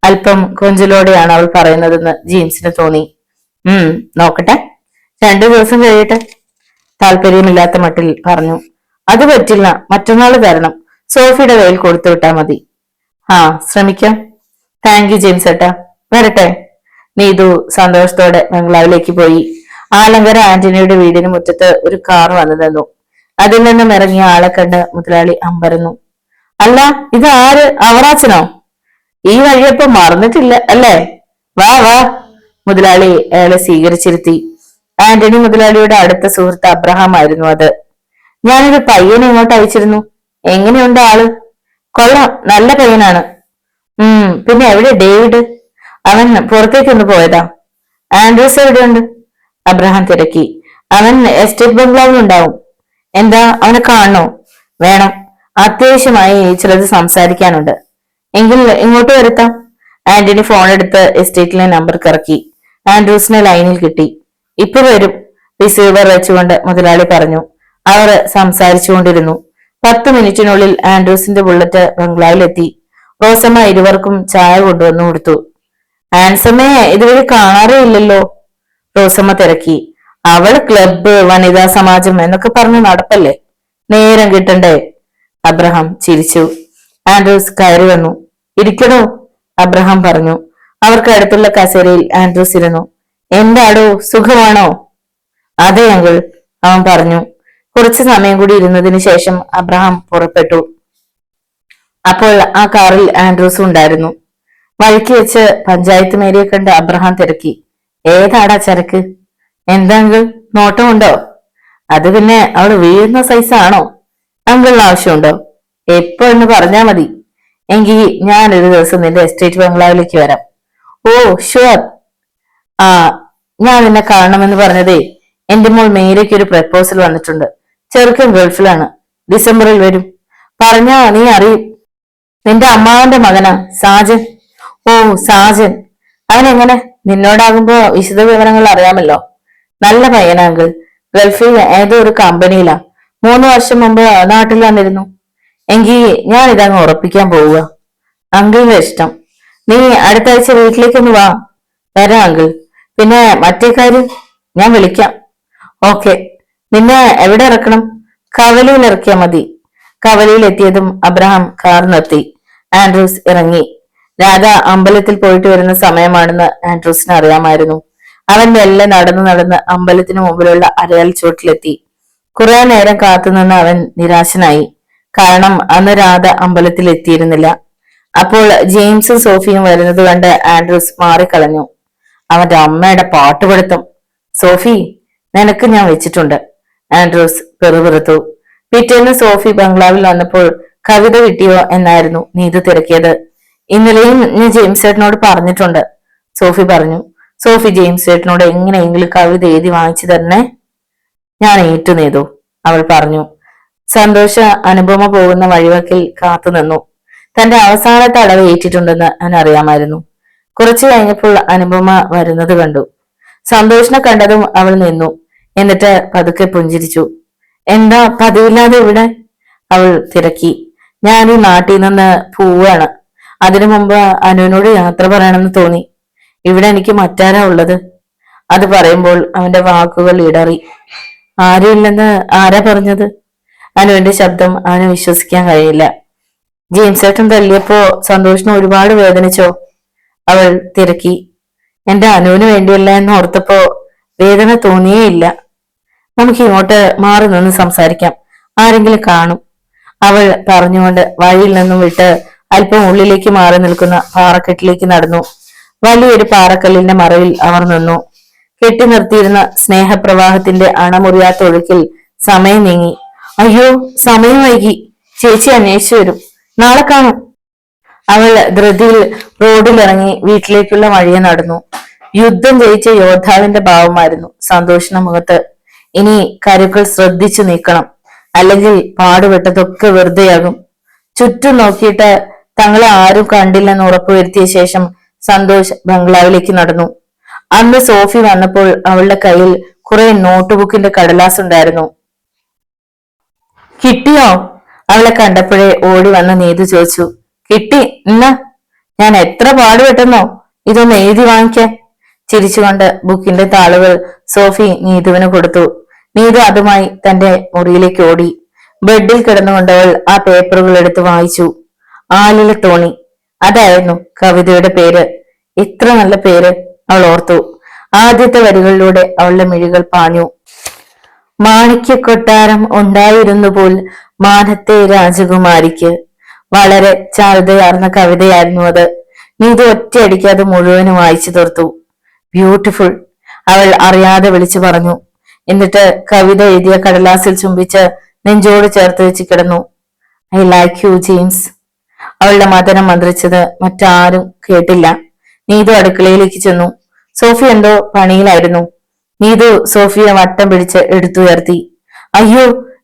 അല്പം കൊഞ്ചലോടെയാണ് അവൾ പറയുന്നതെന്ന് ജെയിംസിന് തോന്നി. നോക്കട്ടെ, 2 ദിവസം കഴിയട്ടെ, താല്പര്യമില്ലാത്ത മട്ടിൽ പറഞ്ഞു. അത് പറ്റില്ല, മറ്റന്നാൾ തരണം. സോഫിയുടെ കയ്യിൽ കൊടുത്തു വിട്ടാ മതി. ആ, ശ്രമിക്കാം. താങ്ക് യു ജെയിംസ് ഏട്ടാ, വരട്ടെ. നീതു സന്തോഷത്തോടെ ബംഗ്ലാവിലേക്ക് പോയി. ആലങ്കര ആന്റണിയുടെ വീടിന് മുറ്റത്ത് ഒരു കാർ വന്നു നിന്നു. അതിൽ നിന്നും ഇറങ്ങിയ ആളെ കണ്ട് മുതലാളി അമ്പരന്നു. അല്ല, ഇത് ആര്? അവറാച്ചനോ? ഈ വഴിയപ്പോ മറന്നിട്ടില്ല അല്ലേ? വാ വാ. മുതലാളി അയാളെ സ്വീകരിച്ചിരുത്തി. ആന്റണി മുതലാളിയുടെ അടുത്ത സുഹൃത്ത് അബ്രഹാം ആയിരുന്നു അത്. ഞാനൊരു പയ്യനെ ഇങ്ങോട്ട് അയച്ചിരുന്നു. എങ്ങനെയുണ്ട് ആള്? കൊള്ളാം, നല്ല പയ്യനാണ്. പിന്നെ എവിടെ ഡേവിഡ്? അവൻ പുറത്തേക്കൊന്ന് പോയതാ. ആൻഡ്രൂസ് എവിടെയുണ്ട്? അബ്രഹാം തിരക്കി. അവൻ എസ്റ്റേറ്റ് ബംഗ്ലാവിലുണ്ടാവും. എന്താ, അവനെ കാണണോ? വേണം, അത്യാവശ്യമായി ചിലത് സംസാരിക്കാനുണ്ട്. എങ്കിൽ ഇങ്ങോട്ട് വരുത്താം. ആന്റണി ഫോൺ എടുത്ത് എസ്റ്റേറ്റിലെ നമ്പർ കറക്കി. ആൻഡ്രൂസിനെ ലൈനിൽ കിട്ടി. ഇപ്പൊ വരും, റിസീവർ വെച്ചുകൊണ്ട് മുതലാളി പറഞ്ഞു. അവർ സംസാരിച്ചുകൊണ്ടിരുന്നു. 10 മിനിറ്റിനുള്ളിൽ ആൻഡ്രൂസിന്റെ ബുള്ളറ്റ് ബംഗ്ലാവിലെത്തി. റോസമ്മ ഇരുവർക്കും ചായ കൊണ്ടുവന്നു കൊടുത്തു. ആൻസമ്മയെ ഇതുവരെ കാണാറേ ഇല്ലല്ലോ, റോസമ്മ തിരക്കി. അവൾ ക്ലബ്ബ്, വനിതാ സമാജം എന്നൊക്കെ പറഞ്ഞ് നടപ്പല്ലേ, നേരം കിട്ടണ്ടേ? അബ്രഹാം ചിരിച്ചു. ആൻഡ്രൂസ് കയറി വന്നു. ഇരിക്കണോ? അബ്രഹാം പറഞ്ഞു. അവർക്ക് അടുത്തുള്ള കസേരയിൽ ആൻഡ്രൂസ് ഇരുന്നു. എന്താടോ, സുഖമാണോ? അതെ അങ്കിൾ, അവൻ പറഞ്ഞു. കുറച്ചു സമയം കൂടി ഇരുന്നതിന് ശേഷം അബ്രഹാം പുറപ്പെട്ടു. അപ്പോൾ ആ കാറിൽ ആൻഡ്രൂസും ഉണ്ടായിരുന്നു. വഴിക്ക് വെച്ച് പഞ്ചായത്ത് മേരിയെ കണ്ട് അബ്രഹാം തിരക്കി. ഏതാടാ ചരക്ക്? എന്താ അങ്കിൾ, നോട്ടമുണ്ടോ? അത് പിന്നെ അവള് വീഴുന്ന സൈസാണോ? അങ്കിളിന് ആവശ്യമുണ്ടോ? എപ്പോ എന്ന് പറഞ്ഞാ മതി. എങ്കിൽ ഞാനൊരു ദിവസം നിന്റെ എസ്റ്റേറ്റ് ബംഗ്ലാവിലേക്ക് വരാം. Oh sure. ആ, ഞാൻ നിന്നെ കാണണമെന്ന് പറഞ്ഞതേ, എന്റെ മോൾ മേരിക്ക് ഒരു പ്രപ്പോസൽ വന്നിട്ടുണ്ട്. ചെറുക്കൻ ഗൾഫിലാണ്, ഡിസംബറിൽ വരും. പറഞ്ഞാ നീ അറിയും. നിന്റെ അമ്മാവന്റെ മകനാ, സാജൻ. ഓ സാജൻ, അവനെങ്ങനെ? നിന്നോടാകുമ്പോ വിശദ വിവരങ്ങൾ അറിയാമല്ലോ. നല്ല പയ്യനാങ്കിൾ, ഗൾഫിൽ ഏതോ ഒരു കമ്പനിയിലാ. 3 വർഷം മുമ്പ് നാട്ടിൽ വന്നിരുന്നു. എങ്കിൽ ഞാൻ ഇതങ്ങ് ഉറപ്പിക്കാൻ പോവുക. അങ്കിളിന്റെ ഇഷ്ടം. നീ അടുത്ത ആഴ്ച വീട്ടിലേക്കൊന്ന് വാ. വരാം അങ്കിൾ. പിന്നെ മറ്റേ കാര്യം ഞാൻ വിളിക്കാം. ഓക്കെ. നിന്നെ എവിടെ ഇറക്കണം? കവലയിൽ ഇറക്കിയാ മതി. കവലയിൽ എത്തിയതും അബ്രഹാം കാർ നിർത്തി. ആൻഡ്രൂസ് ഇറങ്ങി. രാധ അമ്പലത്തിൽ പോയിട്ട് വരുന്ന സമയമാണെന്ന് ആൻഡ്രൂസിന് അറിയാമായിരുന്നു. അവൻ മെല്ലെ നടന്ന് നടന്ന് അമ്പലത്തിന് മുമ്പിലുള്ള അരയാൽ ചുവട്ടിലെത്തി. കുറെ നേരം കാത്തുനിന്ന് അവൻ നിരാശനായി. കാരണം അന്ന് രാധ അമ്പലത്തിൽ എത്തിയിരുന്നില്ല. അപ്പോൾ ജെയിംസും സോഫിയും വരുന്നത് കണ്ട് ആൻഡ്രൂസ് മാറിക്കളഞ്ഞു. അവന്റെ അമ്മയുടെ പാട്ടുപടുത്തം. സോഫി, നിനക്ക് ഞാൻ വെച്ചിട്ടുണ്ട്. ആൻഡ്രൂസ് പെറുപിറുത്തു. പിറ്റേന്ന് സോഫി ബംഗ്ലാവിൽ വന്നപ്പോൾ കവിത കിട്ടിയോ എന്നായിരുന്നു നീതു തിരക്കിയത്. ഇന്നലെയും ഞാൻ ജെയിംസ് ചേട്ടനോട് പറഞ്ഞിട്ടുണ്ട്, സോഫി പറഞ്ഞു. സോഫി ജെയിംസ് ചേട്ടനോട് എങ്ങനെയെങ്കിലും കവിത എഴുതി വാങ്ങിച്ചു തരണേ. ഞാൻ ഏറ്റു നേതു, അവൾ പറഞ്ഞു. സന്തോഷ അനുപമ പോകുന്ന വഴിവക്കിൽ കാത്തുനിന്നു. തന്റെ അവസാനത്തെ അടവ് ഏറ്റിട്ടുണ്ടെന്ന് അവൻ അറിയാമായിരുന്നു. കുറച്ചു കഴിഞ്ഞപ്പോൾ അനുപമ വരുന്നത് കണ്ടു. സന്തോഷിനെ കണ്ടതും അവൾ നിന്നു. എന്നിട്ട് പതുക്കെ പുഞ്ചിരിച്ചു. എന്താ പതിവില്ലാതെ ഇവിടെ? അവൾ തിരക്കി. ഞാൻ ഈ നാട്ടിൽ നിന്ന് പോവാണ്. അതിനു മുമ്പ് അനുവിനോട് യാത്ര പറയണമെന്ന് തോന്നി. ഇവിടെ എനിക്ക് മറ്റാരാ ഉള്ളത്? അത് പറയുമ്പോൾ അവന്റെ വാക്കുകൾ ഇടറി. ആരുമില്ലെന്ന് ആരാ പറഞ്ഞത്? അനുവിന്റെ ശബ്ദം അവന് വിശ്വസിക്കാൻ കഴിയില്ല. ജെയിംസ് ഏട്ടൻ തല്ലിയപ്പോ സന്തോഷിന് ഒരുപാട് വേദനിച്ചോ? അവൾ തിരക്കി. എന്റെ അനുവിന് വേണ്ടിയല്ല എന്ന് ഓർത്തപ്പോ വേദന തോന്നിയേയില്ല. നമുക്ക് ഇങ്ങോട്ട് മാറി നിന്ന് സംസാരിക്കാം, ആരെങ്കിലും കാണും, അവൾ പറഞ്ഞുകൊണ്ട് വഴിയിൽ നിന്നും വിട്ട് അല്പം ഉള്ളിലേക്ക് മാറി നിൽക്കുന്ന പാറക്കെട്ടിലേക്ക് നടന്നു. വലിയൊരു പാറക്കല്ലിന്റെ മറവിൽ അവർ നിന്നു. കെട്ടി നിർത്തിയിരുന്ന സ്നേഹപ്രവാഹത്തിന്റെ അണമുറിയാത്ത ഒഴുക്കിൽ സമയം നീങ്ങി. അയ്യോ, സമയം വൈകി, ചേച്ചി അന്വേഷിച്ചു വരും, നാളെ കാണും. അവൾ ധൃതിയിൽ റോഡിലിറങ്ങി വീട്ടിലേക്കുള്ള വഴിയെ നടന്നു. യുദ്ധം ജയിച്ച യോദ്ധാവിന്റെ ഭാവമായിരുന്നു സന്തോഷിന്റെ മുഖത്ത്. ഇനി കരുക്കൾ ശ്രദ്ധിച്ചു നീക്കണം, അല്ലെങ്കിൽ പാടുപെട്ടതൊക്കെ വെറുതെയാകും. ചുറ്റും നോക്കിയിട്ട് തങ്ങളെ ആരും കണ്ടില്ലെന്ന് ഉറപ്പുവരുത്തിയ ശേഷം സന്തോഷ് ബംഗ്ലാവിലേക്ക് നടന്നു. അന്ന് സോഫി വന്നപ്പോൾ അവളുടെ കയ്യിൽ കുറെ നോട്ട് ബുക്കിന്റെ കടലാസ് ഉണ്ടായിരുന്നു. കിട്ടിയോ? അവളെ കണ്ടപ്പോഴേ ഓടി വന്ന നീതു ചോദിച്ചു. കിട്ടി, എന്നാ ഞാൻ എത്ര പാടുപെട്ടെന്നോ ഇതൊന്ന് എഴുതി വാങ്ങിക്കാൻ. ചിരിച്ചുകൊണ്ട് ബുക്കിന്റെ താളുകൾ സോഫി നീതുവിന് കൊടുത്തു. നീതു അതുമായി തന്റെ മുറിയിലേക്ക് ഓടി. ബെഡിൽ കിടന്നുകൊണ്ടവൾ ആ പേപ്പറുകൾ എടുത്ത് വായിച്ചു. ആലിലെ തോണി, അതായിരുന്നു കവിതയുടെ പേര്. എത്ര നല്ല പേര്, അവൾ ഓർത്തു. ആദ്യത്തെ വരികളിലൂടെ അവളുടെ മിഴികൾ പാഞ്ഞു. മാണിക്യ കൊട്ടാരം ഉണ്ടായിരുന്നു പോൽ മാനത്തെ രാജകുമാരിക്ക്. വളരെ ചാരുതയാർന്ന കവിതയായിരുന്നു അത്. നീതു ഒറ്റയടിക്ക് അത് മുഴുവനും വായിച്ചു തീർത്തു. ബ്യൂട്ടിഫുൾ, അവൾ അറിയാതെ വിളിച്ചു പറഞ്ഞു. എന്നിട്ട് കവിത എഴുതിയ കടലാസിൽ ചുംബിച്ച് നെഞ്ചോട് ചേർത്ത് വെച്ച് കിടന്നു. I like you James. അവളുടെ മദനം മന്ത്രിച്ചത് മറ്റാരും കേട്ടില്ല. നീതു അടുക്കളയിലേക്ക് ചെന്നു. സോഫി എന്തോ പണിയിലായിരുന്നു. നീതു സോഫിയെ വട്ടം പിടിച്ച് എടുത്തുയർത്തി. അയ്യോ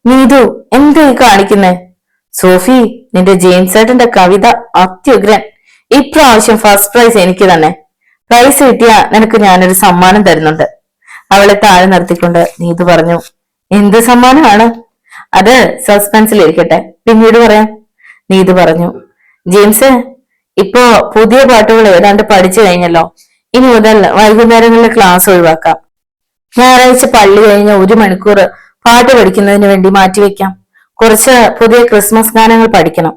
നീതു, എന്താ കാണിക്കുന്നേ? സോഫി, നിന്റെ ജെയിംസ് ഏട്ടന്റെ കവിത അത്യുഗ്രൻ. ഇപ്രാവശ്യം ഫസ്റ്റ് പ്രൈസ് എനിക്ക് തന്നെ. പ്രൈസ് കിട്ടിയ നിനക്ക് ഞാനൊരു സമ്മാനം തരുന്നുണ്ട്. അവളെ താഴെ നിർത്തിക്കൊണ്ട് നീതു പറഞ്ഞു. എന്ത് സമ്മാനമാണ്? അത് സസ്പെൻസിലിരിക്കട്ടെ, പിന്നീട് പറയാം, നീതു പറഞ്ഞു. ജെയിംസ്, ഇപ്പോ പുതിയ പാട്ടുകൾ ഏതാണ്ട് പഠിച്ചു കഴിഞ്ഞല്ലോ. ഇനി മുതൽ വൈകുന്നേരങ്ങളിലെ ക്ലാസ് ഒഴിവാക്കാം. ഞായറാഴ്ച പള്ളി കഴിഞ്ഞ 1 മണിക്കൂർ പാട്ട് പഠിക്കുന്നതിന് വേണ്ടി മാറ്റിവെക്കാം. കുറച്ച് പുതിയ ക്രിസ്മസ് ഗാനങ്ങൾ പഠിക്കണം.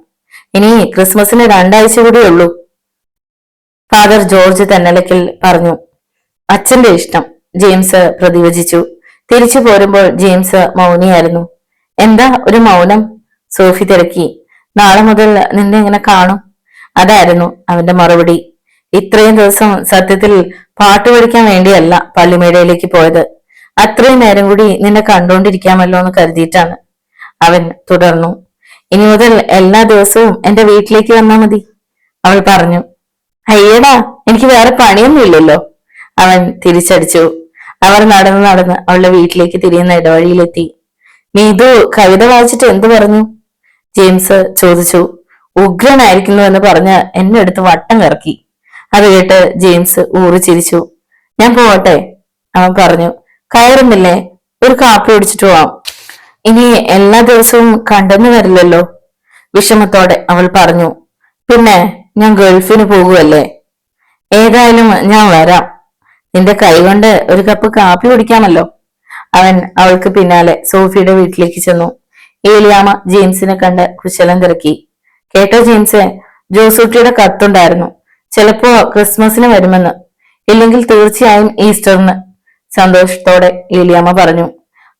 ഇനി ക്രിസ്മസിന് 2 ആഴ്ച കൂടിയേ ഉള്ളൂ. ഫാദർ ജോർജ് തെന്നലക്കൽ പറഞ്ഞു. അച്ഛന്റെ ഇഷ്ടം, ജെയിംസ് പ്രതിവചിച്ചു. തിരിച്ചു പോരുമ്പോൾ ജെയിംസ് മൗനിയായിരുന്നു. എന്താ ഒരു മൗനം? സോഫി തിരക്കി. നാളെ മുതൽ നിന്നെ എങ്ങനെ കാണും, അതായിരുന്നു അവന്റെ മറുപടി. ഇത്രയും ദിവസം സത്യത്തിൽ പാട്ട് പഠിക്കാൻ വേണ്ടിയല്ല പള്ളിമേടയിലേക്ക് പോയത്. അത്രയും നേരം കൂടി നിന്നെ കണ്ടുകൊണ്ടിരിക്കാമല്ലോ എന്ന് കരുതിയിട്ടാണ്. അവൻ തുടർന്നു. ഇനി മുതൽ എല്ലാ ദിവസവും എന്റെ വീട്ടിലേക്ക് വന്നാ മതി, അവൾ പറഞ്ഞു. അയ്യടാ, എനിക്ക് വേറെ പണിയൊന്നും ഇല്ലല്ലോ, അവൻ തിരിച്ചടിച്ചു. അവർ നടന്ന് നടന്ന് അവളുടെ വീട്ടിലേക്ക് തിരിയുന്ന ഇടവഴിയിലെത്തി. നീതു കവിത വായിച്ചിട്ട് എന്തു പറഞ്ഞു? ജെയിംസ് ചോദിച്ചു. ഉഗ്രനായിരിക്കുന്നു എന്ന് പറഞ്ഞ് എന്നെ എടുത്ത് വട്ടം കറക്കി. അത് കേട്ട് ജെയിംസ് ഊറി ചിരിച്ചു. ഞാൻ പോവട്ടെ, അവൻ പറഞ്ഞു. കയറുന്നില്ലേ? ഒരു കാപ്പി കുടിച്ചിട്ട് പോവാം. ഇനി എല്ലാ ദിവസവും കണ്ടെന്ന് വരില്ലല്ലോ, വിഷമത്തോടെ അവൾ പറഞ്ഞു. പിന്നെ ഞാൻ ഗൾഫിന് പോകുമല്ലേ. ഏതായാലും ഞാൻ വരാം. നിന്റെ കൈകൊണ്ട് ഒരു കപ്പ് കാപ്പി കുടിക്കാമല്ലോ. അവൻ അവൾക്ക് പിന്നാലെ സോഫിയുടെ വീട്ടിലേക്ക് ചെന്നു. ഏലിയാമ്മ ജെയിംസിനെ കണ്ട് കുശലം തിരക്കി. കേട്ടോ ജെയിംസേ, ജോസൂട്ടിയുടെ കത്തുണ്ടായിരുന്നു. ചിലപ്പോ ക്രിസ്മസിന് വരുമെന്ന്, ഇല്ലെങ്കിൽ തീർച്ചയായും ഈസ്റ്ററിന്, സന്തോഷത്തോടെ ഏലിയാമ്മ പറഞ്ഞു.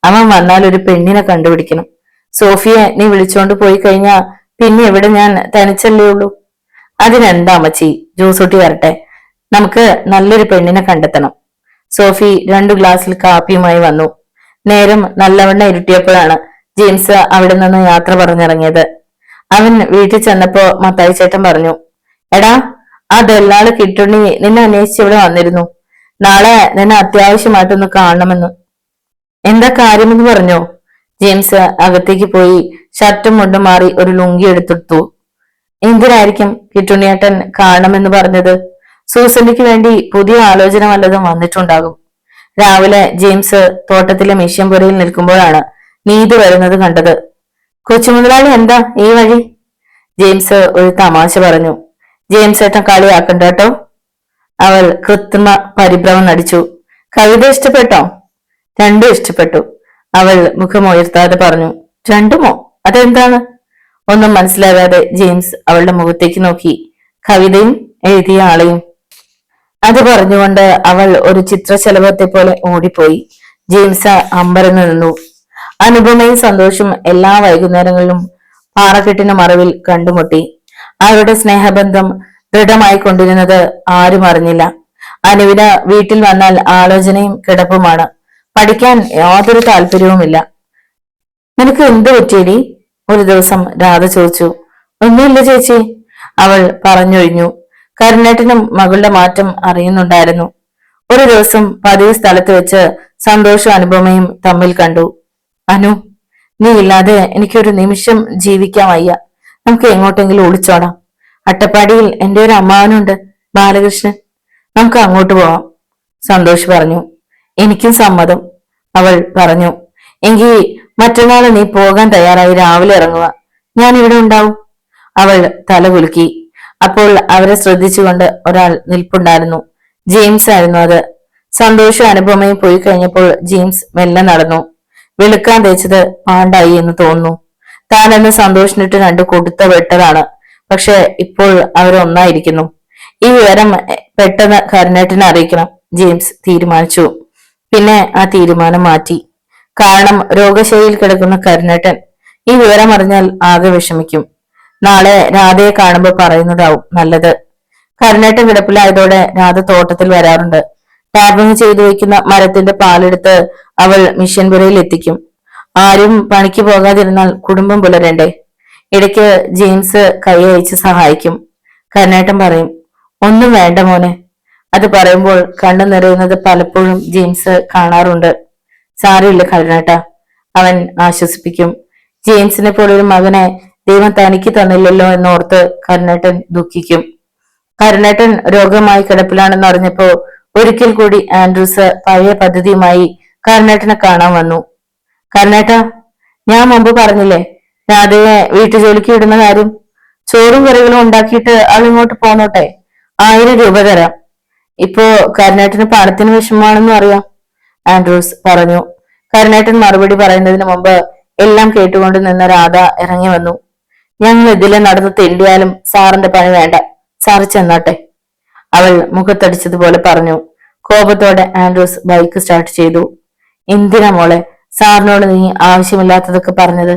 അവൻ വന്നാൽ ഒരു പെണ്ണിനെ കണ്ടുപിടിക്കണം. സോഫിയെ നീ വിളിച്ചോണ്ട് പോയി കഴിഞ്ഞാ പിന്നെ എവിടെ ഞാൻ തനിച്ചല്ലേ ഉള്ളൂ. അതിനെന്താ അമ്മച്ചി, ജോസൂട്ടി വരട്ടെ, നമുക്ക് നല്ലൊരു പെണ്ണിനെ കണ്ടെത്തണം. സോഫി 2 ഗ്ലാസ്സിൽ കാപ്പിയുമായി വന്നു. നേരം നല്ലവണ്ണം ഇരുട്ടിയപ്പോഴാണ് ജെയിംസ് അവിടെ നിന്ന് യാത്ര പറഞ്ഞിറങ്ങിയത്. അവൻ വീട്ടിൽ ചെന്നപ്പോ മത്തായി ചേട്ടൻ പറഞ്ഞു. എടാ, ആ ദല്ലാള് കിട്ടുണ്ണി നിന്നെ അന്വേഷിച്ച് ഇവിടെ വന്നിരുന്നു. നാളെ നിന്നെ അത്യാവശ്യമായിട്ടൊന്ന് കാണണമെന്ന്. എന്താ കാര്യമെന്ന് പറഞ്ഞോ? ജെയിംസ് അകത്തേക്ക് പോയി ഷർട്ടും മുണ്ടും മാറി ഒരു ലുങ്കി എടുത്തെടുത്തു. എന്തിനായിരിക്കും കിട്ടുണ്ണിയേട്ടൻ കാണണമെന്ന് പറഞ്ഞത്? സൂസന്റയ്ക്ക് വേണ്ടി പുതിയ ആലോചന വല്ലതും വന്നിട്ടുണ്ടാകും. രാവിലെ ജെയിംസ് തോട്ടത്തിലെ മെഷ്യൻപുരയിൽ നിൽക്കുമ്പോഴാണ് നീതു വരുന്നത് കണ്ടത്. കൊച്ചുമുതലാളി എന്താ ഈ വഴി? ജെയിംസ് ഒരു തമാശ പറഞ്ഞു. ജെയിംസ് ഏട്ടൻ കളിയാക്കണ്ട കേട്ടോ. അവൾ കൃത്രിമ പരിഭ്രമം നടിച്ചു. കവിത ഇഷ്ടപ്പെട്ടോ? രണ്ടും ഇഷ്ടപ്പെട്ടു. അവൾ മുഖമുയർത്താതെ പറഞ്ഞു. രണ്ടുമോ? അതെന്താണ്? ഒന്നും മനസ്സിലാകാതെ ജെയിംസ് അവളുടെ മുഖത്തേക്ക് നോക്കി. കവിതയും എഴുതിയ ആളെയും. അത് പറഞ്ഞുകൊണ്ട് അവൾ ഒരു ചിത്രശലഭത്തെ പോലെ ഓടിപ്പോയി. ജെയിംസ് അമ്പരന്ന് നിന്നു. അനുപമയും സന്തോഷം എല്ലാ വൈകുന്നേരങ്ങളിലും പാറക്കെട്ടിന് മറവിൽ കണ്ടുമുട്ടി. അവരുടെ സ്നേഹബന്ധം ദൃഢമായി കൊണ്ടിരുന്നത് ആരും അറിഞ്ഞില്ല. അനുവിന് വീട്ടിൽ വന്നാൽ ആലോചനയും കിടപ്പുമാണ്. പഠിക്കാൻ യാതൊരു താല്പര്യവുമില്ല. നിനക്ക് എന്ത് പറ്റിയടി? ഒരു ദിവസം രാധ ചോദിച്ചു. ഒന്നുമില്ല ചേച്ചി, അവൾ പറഞ്ഞൊഴിഞ്ഞു. കരുണേട്ടനും മകളുടെ മാറ്റം അറിയുന്നുണ്ടായിരുന്നു. ഒരു ദിവസം പതിവ് സ്ഥലത്ത് വെച്ച് സന്തോഷവും അനുപമയും തമ്മിൽ കണ്ടു. അനു, നീ ഇല്ലാതെ എനിക്കൊരു നിമിഷം ജീവിക്കാൻ വയ്യ. നമുക്ക് എങ്ങോട്ടെങ്കിലും ഒളിച്ചോടാം. അട്ടപ്പാടിയിൽ എന്റെ ഒരു അമ്മാവനുണ്ട്, ബാലകൃഷ്ണൻ. നമുക്ക് അങ്ങോട്ട് പോവാം. സന്തോഷ് പറഞ്ഞു. എനിക്കും സമ്മതം, അവൾ പറഞ്ഞു. എങ്കിൽ മറ്റന്നാൾ നീ പോകാൻ തയ്യാറായി രാവിലെ ഇറങ്ങുക. ഞാൻ ഇവിടെ ഉണ്ടാവും. അവൾ തല കുലുക്കി. അപ്പോൾ അവരെ ശ്രദ്ധിച്ചുകൊണ്ട് ഒരാൾ നിൽപ്പുണ്ടായിരുന്നു. ജെയിംസ് ആയിരുന്നു അത്. സന്തോഷം അനുപമയും പോയി കഴിഞ്ഞപ്പോൾ ജെയിംസ് മെല്ലെ നടന്നു. വെളുക്കാൻ തേച്ചത് പാണ്ടായി എന്ന് തോന്നുന്നു. താനെന്ന് സന്തോഷിനിട്ട് രണ്ട് കൊടുത്ത വെട്ടതാണ്. പക്ഷെ ഇപ്പോൾ അവരൊന്നായിരിക്കുന്നു. ഈ വിവരം പെട്ടെന്ന് കരുണേട്ടനെ അറിയിക്കണം, ജെയിംസ് തീരുമാനിച്ചു. പിന്നെ ആ തീരുമാനം മാറ്റി. കാരണം രോഗശൈലിയിൽ കിടക്കുന്ന കരുണേട്ടൻ ഈ വിവരം അറിഞ്ഞാൽ ആകെ വിഷമിക്കും. നാളെ രാധയെ കാണുമ്പോൾ പറയുന്നതാവും നല്ലത്. കരുണേട്ടൻ കിടപ്പിലായതോടെ രാധ തോട്ടത്തിൽ വരാറുണ്ട്. ടാപ്പിംഗ് ചെയ്തു വയ്ക്കുന്ന മരത്തിന്റെ പാലെടുത്ത് അവൾ മിഷ്യൻപുരയിൽ എത്തിക്കും. ആരും പണിക്ക് പോകാതിരുന്നാൽ കുടുംബം പുലരണ്ടേ. ഇടയ്ക്ക് ജെയിംസ് കൈ അയച്ച് സഹായിക്കും. കരുണേട്ടൻ പറയും, ഒന്നും വേണ്ട മോനെ. അത് പറയുമ്പോൾ കണ്ണു നിറയുന്നത് പലപ്പോഴും ജെയിംസ് കാണാറുണ്ട്. സാരമില്ല കരുണേട്ട, അവൻ ആശ്വസിപ്പിക്കും. ജെയിംസിനെ പോലൊരു മകനെ ദൈവം തനിക്ക് തന്നില്ലല്ലോ എന്നോർത്ത് കരുണേട്ടൻ ദുഃഖിക്കും. കരുണേട്ടൻ രോഗമായി കിടപ്പിലാണെന്ന് അറിഞ്ഞപ്പോ ഒരിക്കൽ കൂടി ആൻഡ്രൂസ് പഴയ പദ്ധതിയുമായി കരുണേട്ടനെ കാണാൻ വന്നു. കരുണേട്ട, ഞാൻ മുമ്പ് പറഞ്ഞില്ലേ രാധയെ വീട്ടുജോലിക്ക് വിടുന്ന കാര്യം. ചോറും കറികളും ഉണ്ടാക്കിയിട്ട് അവൾ ഇങ്ങോട്ട് പോന്നോട്ടെ. 1000 രൂപ തരാം. ഇപ്പോ കരുണേട്ടന് പണത്തിന് വിഷമമാണെന്നും അറിയാം, ആൻഡ്രൂസ് പറഞ്ഞു. കരുണേട്ടൻ മറുപടി പറയുന്നതിന് മുമ്പ് എല്ലാം കേട്ടുകൊണ്ട് നിന്ന രാധ ഇറങ്ങി വന്നു. ഞങ്ങൾ ഇതിലെ നടന്ന് തെണ്ടിയാലും സാറിന്റെ പണി വേണ്ട, സാറ് ചെന്നാട്ടെ, അവൾ മുഖത്തടിച്ചതുപോലെ പറഞ്ഞു. കോപത്തോടെ ആൻഡ്രൂസ് ബൈക്ക് സ്റ്റാർട്ട് ചെയ്തു. എന്തിനാ മോളെ സാറിനോട് നീ ആവശ്യമില്ലാത്തതൊക്കെ പറഞ്ഞത്?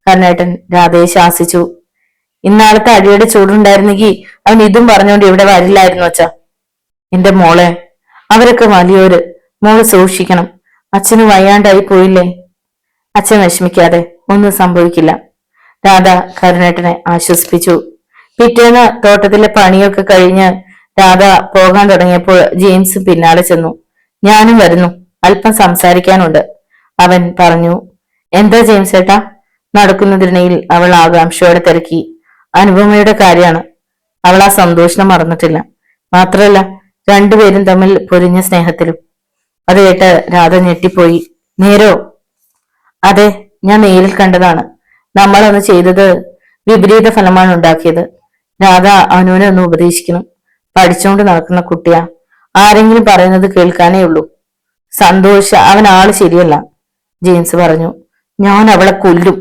കരുണേട്ടൻ രാധയെ ശാസിച്ചു. ഇന്നാളത്തെ അടിയുടെ ചൂടുണ്ടായിരുന്നെങ്കിൽ അവൻ ഇതും പറഞ്ഞുകൊണ്ട് ഇവിടെ വരില്ലായിരുന്നു അച്ഛാ. എന്റെ മോളെ, അവരൊക്കെ വലിയൊരു, മോള് സൂക്ഷിക്കണം. അച്ഛന് വയ്യാണ്ടായി പോയില്ലേ? അച്ഛൻ വിഷമിക്കാതെ, ഒന്നും സംഭവിക്കില്ല, രാധ കരുണേട്ടനെ ആശ്വസിപ്പിച്ചു. പിറ്റേന്ന് തോട്ടത്തിലെ പണിയൊക്കെ കഴിഞ്ഞ് രാധ പോകാൻ തുടങ്ങിയപ്പോൾ ജെയിംസ് പിന്നാലെ ചെന്നു. ഞാനും വരുന്നു, അല്പം സംസാരിക്കാനുണ്ട്, അവൻ പറഞ്ഞു. എന്താ ജെയിംസ് ഏട്ടാ? നടക്കുന്നതിനിടയിൽ അവൾ ആകാംക്ഷയോടെ തിരക്കി. അനുപമയുടെ കാര്യമാണ്. അവൾ ആ സന്തോഷം മറന്നിട്ടില്ല. മാത്രമല്ല രണ്ടുപേരും തമ്മിൽ പൊരിഞ്ഞ സ്നേഹത്തിലും. അത് കേട്ട് രാധ ഞെട്ടിപ്പോയി. നേരോ? അതെ, ഞാൻ നേരിൽ കണ്ടതാണ്. നമ്മളൊന്ന് ചെയ്തത് വിപരീത ഫലമാണ് ഉണ്ടാക്കിയത്. രാധ അനുവിനെ ഒന്ന് ഉപദേശിക്കണം. പഠിച്ചുകൊണ്ട് നടക്കുന്ന കുട്ടിയാ, ആരെങ്കിലും പറയുന്നത് കേൾക്കാനേ ഉള്ളൂ. സന്തോഷ് അവൻ ആള് ശരിയല്ല, ജെയിംസ് പറഞ്ഞു. ഞാൻ അവളെ കൊല്ലും.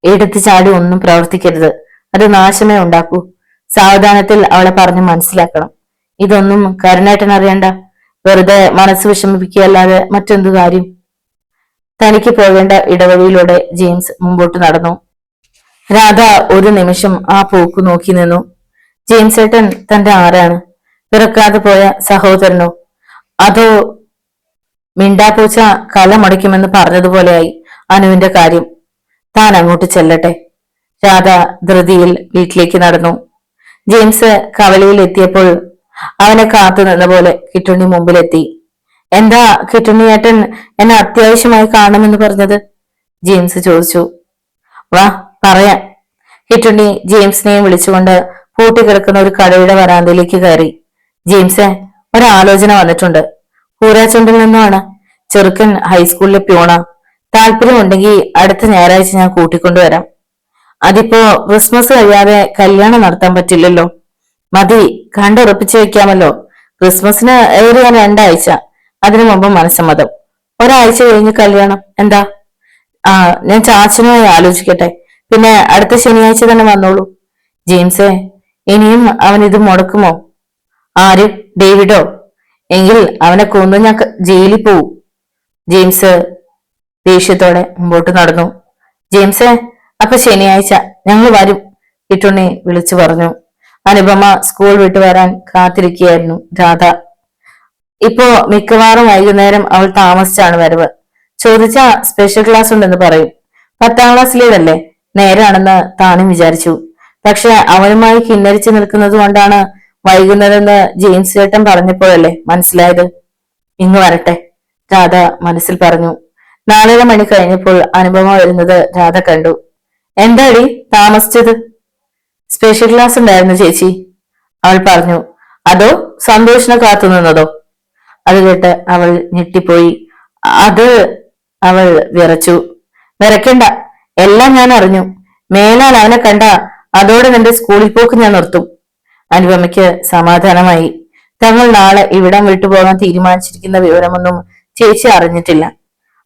എടുത്തു ചാടി ഒന്നും പ്രവർത്തിക്കരുത്, അത് നാശമേ ഉണ്ടാക്കൂ. സാവധാനത്തിൽ അവളെ പറഞ്ഞ് മനസ്സിലാക്കണം. ഇതൊന്നും കരുണേട്ടൻ അറിയണ്ട. വെറുതെ മനസ്സ് വിഷമിപ്പിക്കുകയല്ലാതെ മറ്റെന്തു കാര്യം? തനിക്ക് പോകേണ്ട ഇടവഴിയിലൂടെ ജെയിംസ് മുമ്പോട്ട് നടന്നു. രാധ ഒരു നിമിഷം ആ പോക്ക് നോക്കി നിന്നു. ജെയിംസ് ഏട്ടൻ തന്റെ ആരാണ്? പിറക്കാതെ പോയ സഹോദരനോ? അതോ മിണ്ടാപ്പൂച്ച കലമടയ്ക്കുമെന്ന് പറഞ്ഞതുപോലെയായി അനുവിന്റെ കാര്യം. താൻ അങ്ങോട്ട് ചെല്ലട്ടെ. രാധ ധൃതിയിൽ വീട്ടിലേക്ക് നടന്നു. ജെയിംസ് കവലയിൽ എത്തിയപ്പോൾ അവനെ കാത്തു നിന്ന പോലെ കിട്ടുണ്ണി മുമ്പിലെത്തി. എന്താ കിട്ടുണ്ണിയേട്ടൻ എന്നെ അത്യാവശ്യമായി കാണുമെന്ന് പറഞ്ഞത്? ജെയിംസ് ചോദിച്ചു. വാ പറയാം. കിട്ടുണ്ണി ജെയിംസിനെയും വിളിച്ചുകൊണ്ട് പൂട്ടിക്കിടക്കുന്ന ഒരു കടയുടെ വരാന്തയിലേക്ക് കയറി. ജെയിംസെ, ഒരാലോചന വന്നിട്ടുണ്ട്. കൂരാച്ചുണ്ടിൽ നിന്നുമാണ്. ചെറുക്കൻ ഹൈസ്കൂളിലെ പ്യൂണ. താല്പര്യമുണ്ടെങ്കിൽ അടുത്ത ഞായറാഴ്ച ഞാൻ കൂട്ടിക്കൊണ്ടുവരാം. അതിപ്പോ ക്രിസ്മസ് കഴിയാതെ കല്യാണം നടത്താൻ പറ്റില്ലല്ലോ. മതി, കണ്ടുറപ്പിച്ചു വെക്കാമല്ലോ. ക്രിസ്മസിന് ഏറിയ 2 ആഴ്ച, അതിനു മുമ്പ് മനസ്സമ്മതം. ഒരാഴ്ച കഴിഞ്ഞ് കല്യാണം. എന്താ? ഞാൻ ചാച്ചനുമായി ആലോചിക്കട്ടെ. പിന്നെ അടുത്ത ശനിയാഴ്ച തന്നെ വന്നോളൂ. ജെയിംസേ, ഇനിയും അവൻ ഇത് മുടക്കുമോ? ആര്? ഡേവിഡോ? എങ്കിൽ അവനെ കൊന്നു ഞാൻ ജയിലിൽ പോവും. ജെയിംസ് ദേഷ്യത്തോടെ മുമ്പോട്ട് നടന്നു. ജെയിംസേ, അപ്പൊ ശനിയാഴ്ച ഞങ്ങൾ വരും, കിട്ടുണ്ണി വിളിച്ചു പറഞ്ഞു. അനുപമ സ്കൂൾ വിട്ടു വരാൻ കാത്തിരിക്കുകയായിരുന്നു രാധ. ഇപ്പോ മിക്കവാറും വൈകുന്നേരം അവൾ താമസിച്ചാണ് വരവ്. ചോദിച്ച സ്പെഷ്യൽ ക്ലാസ് ഉണ്ടെന്ന് പറയും. 10ാം ക്ലാസ്സിലേതല്ലേ, നേരാണെന്ന് താനും വിചാരിച്ചു. പക്ഷെ അവനുമായി കിന്നരിച്ചു നിൽക്കുന്നത് കൊണ്ടാണ് വൈകുന്നതെന്ന് ജെയിംസ് ചേട്ടൻ പറഞ്ഞപ്പോഴല്ലേ മനസ്സിലായത്. ഇങ്ങ് വരട്ടെ, രാധ മനസ്സിൽ പറഞ്ഞു. 4:30 മണി കഴിഞ്ഞപ്പോൾ അനുപമ വരുന്നത് രാധ കണ്ടു. എന്താടി താമസിച്ചത്? സ്പെഷ്യൽ ക്ലാസ് ഉണ്ടായിരുന്നു ചേച്ചി, അവൾ പറഞ്ഞു. അതോ സന്തോഷിനെ കാത്തുനിന്നതോ? അത് കേട്ട് അവൾ ഞെട്ടിപ്പോയി. അത് അവൾ വിറച്ചു. വിറയ്ക്കണ്ട, എല്ലാം ഞാൻ അറിഞ്ഞു. മേലാൽ അവനെ കണ്ട അതോടെ നിന്റെ സ്കൂളിൽ പോക്ക് ഞാൻ നിർത്തും. അനുപമയ്ക്ക് സമാധാനമായി. തങ്ങൾ നാളെ ഇവിടം വിട്ടുപോകാൻ തീരുമാനിച്ചിരിക്കുന്ന വിവരമൊന്നും ചേച്ചി അറിഞ്ഞിട്ടില്ല.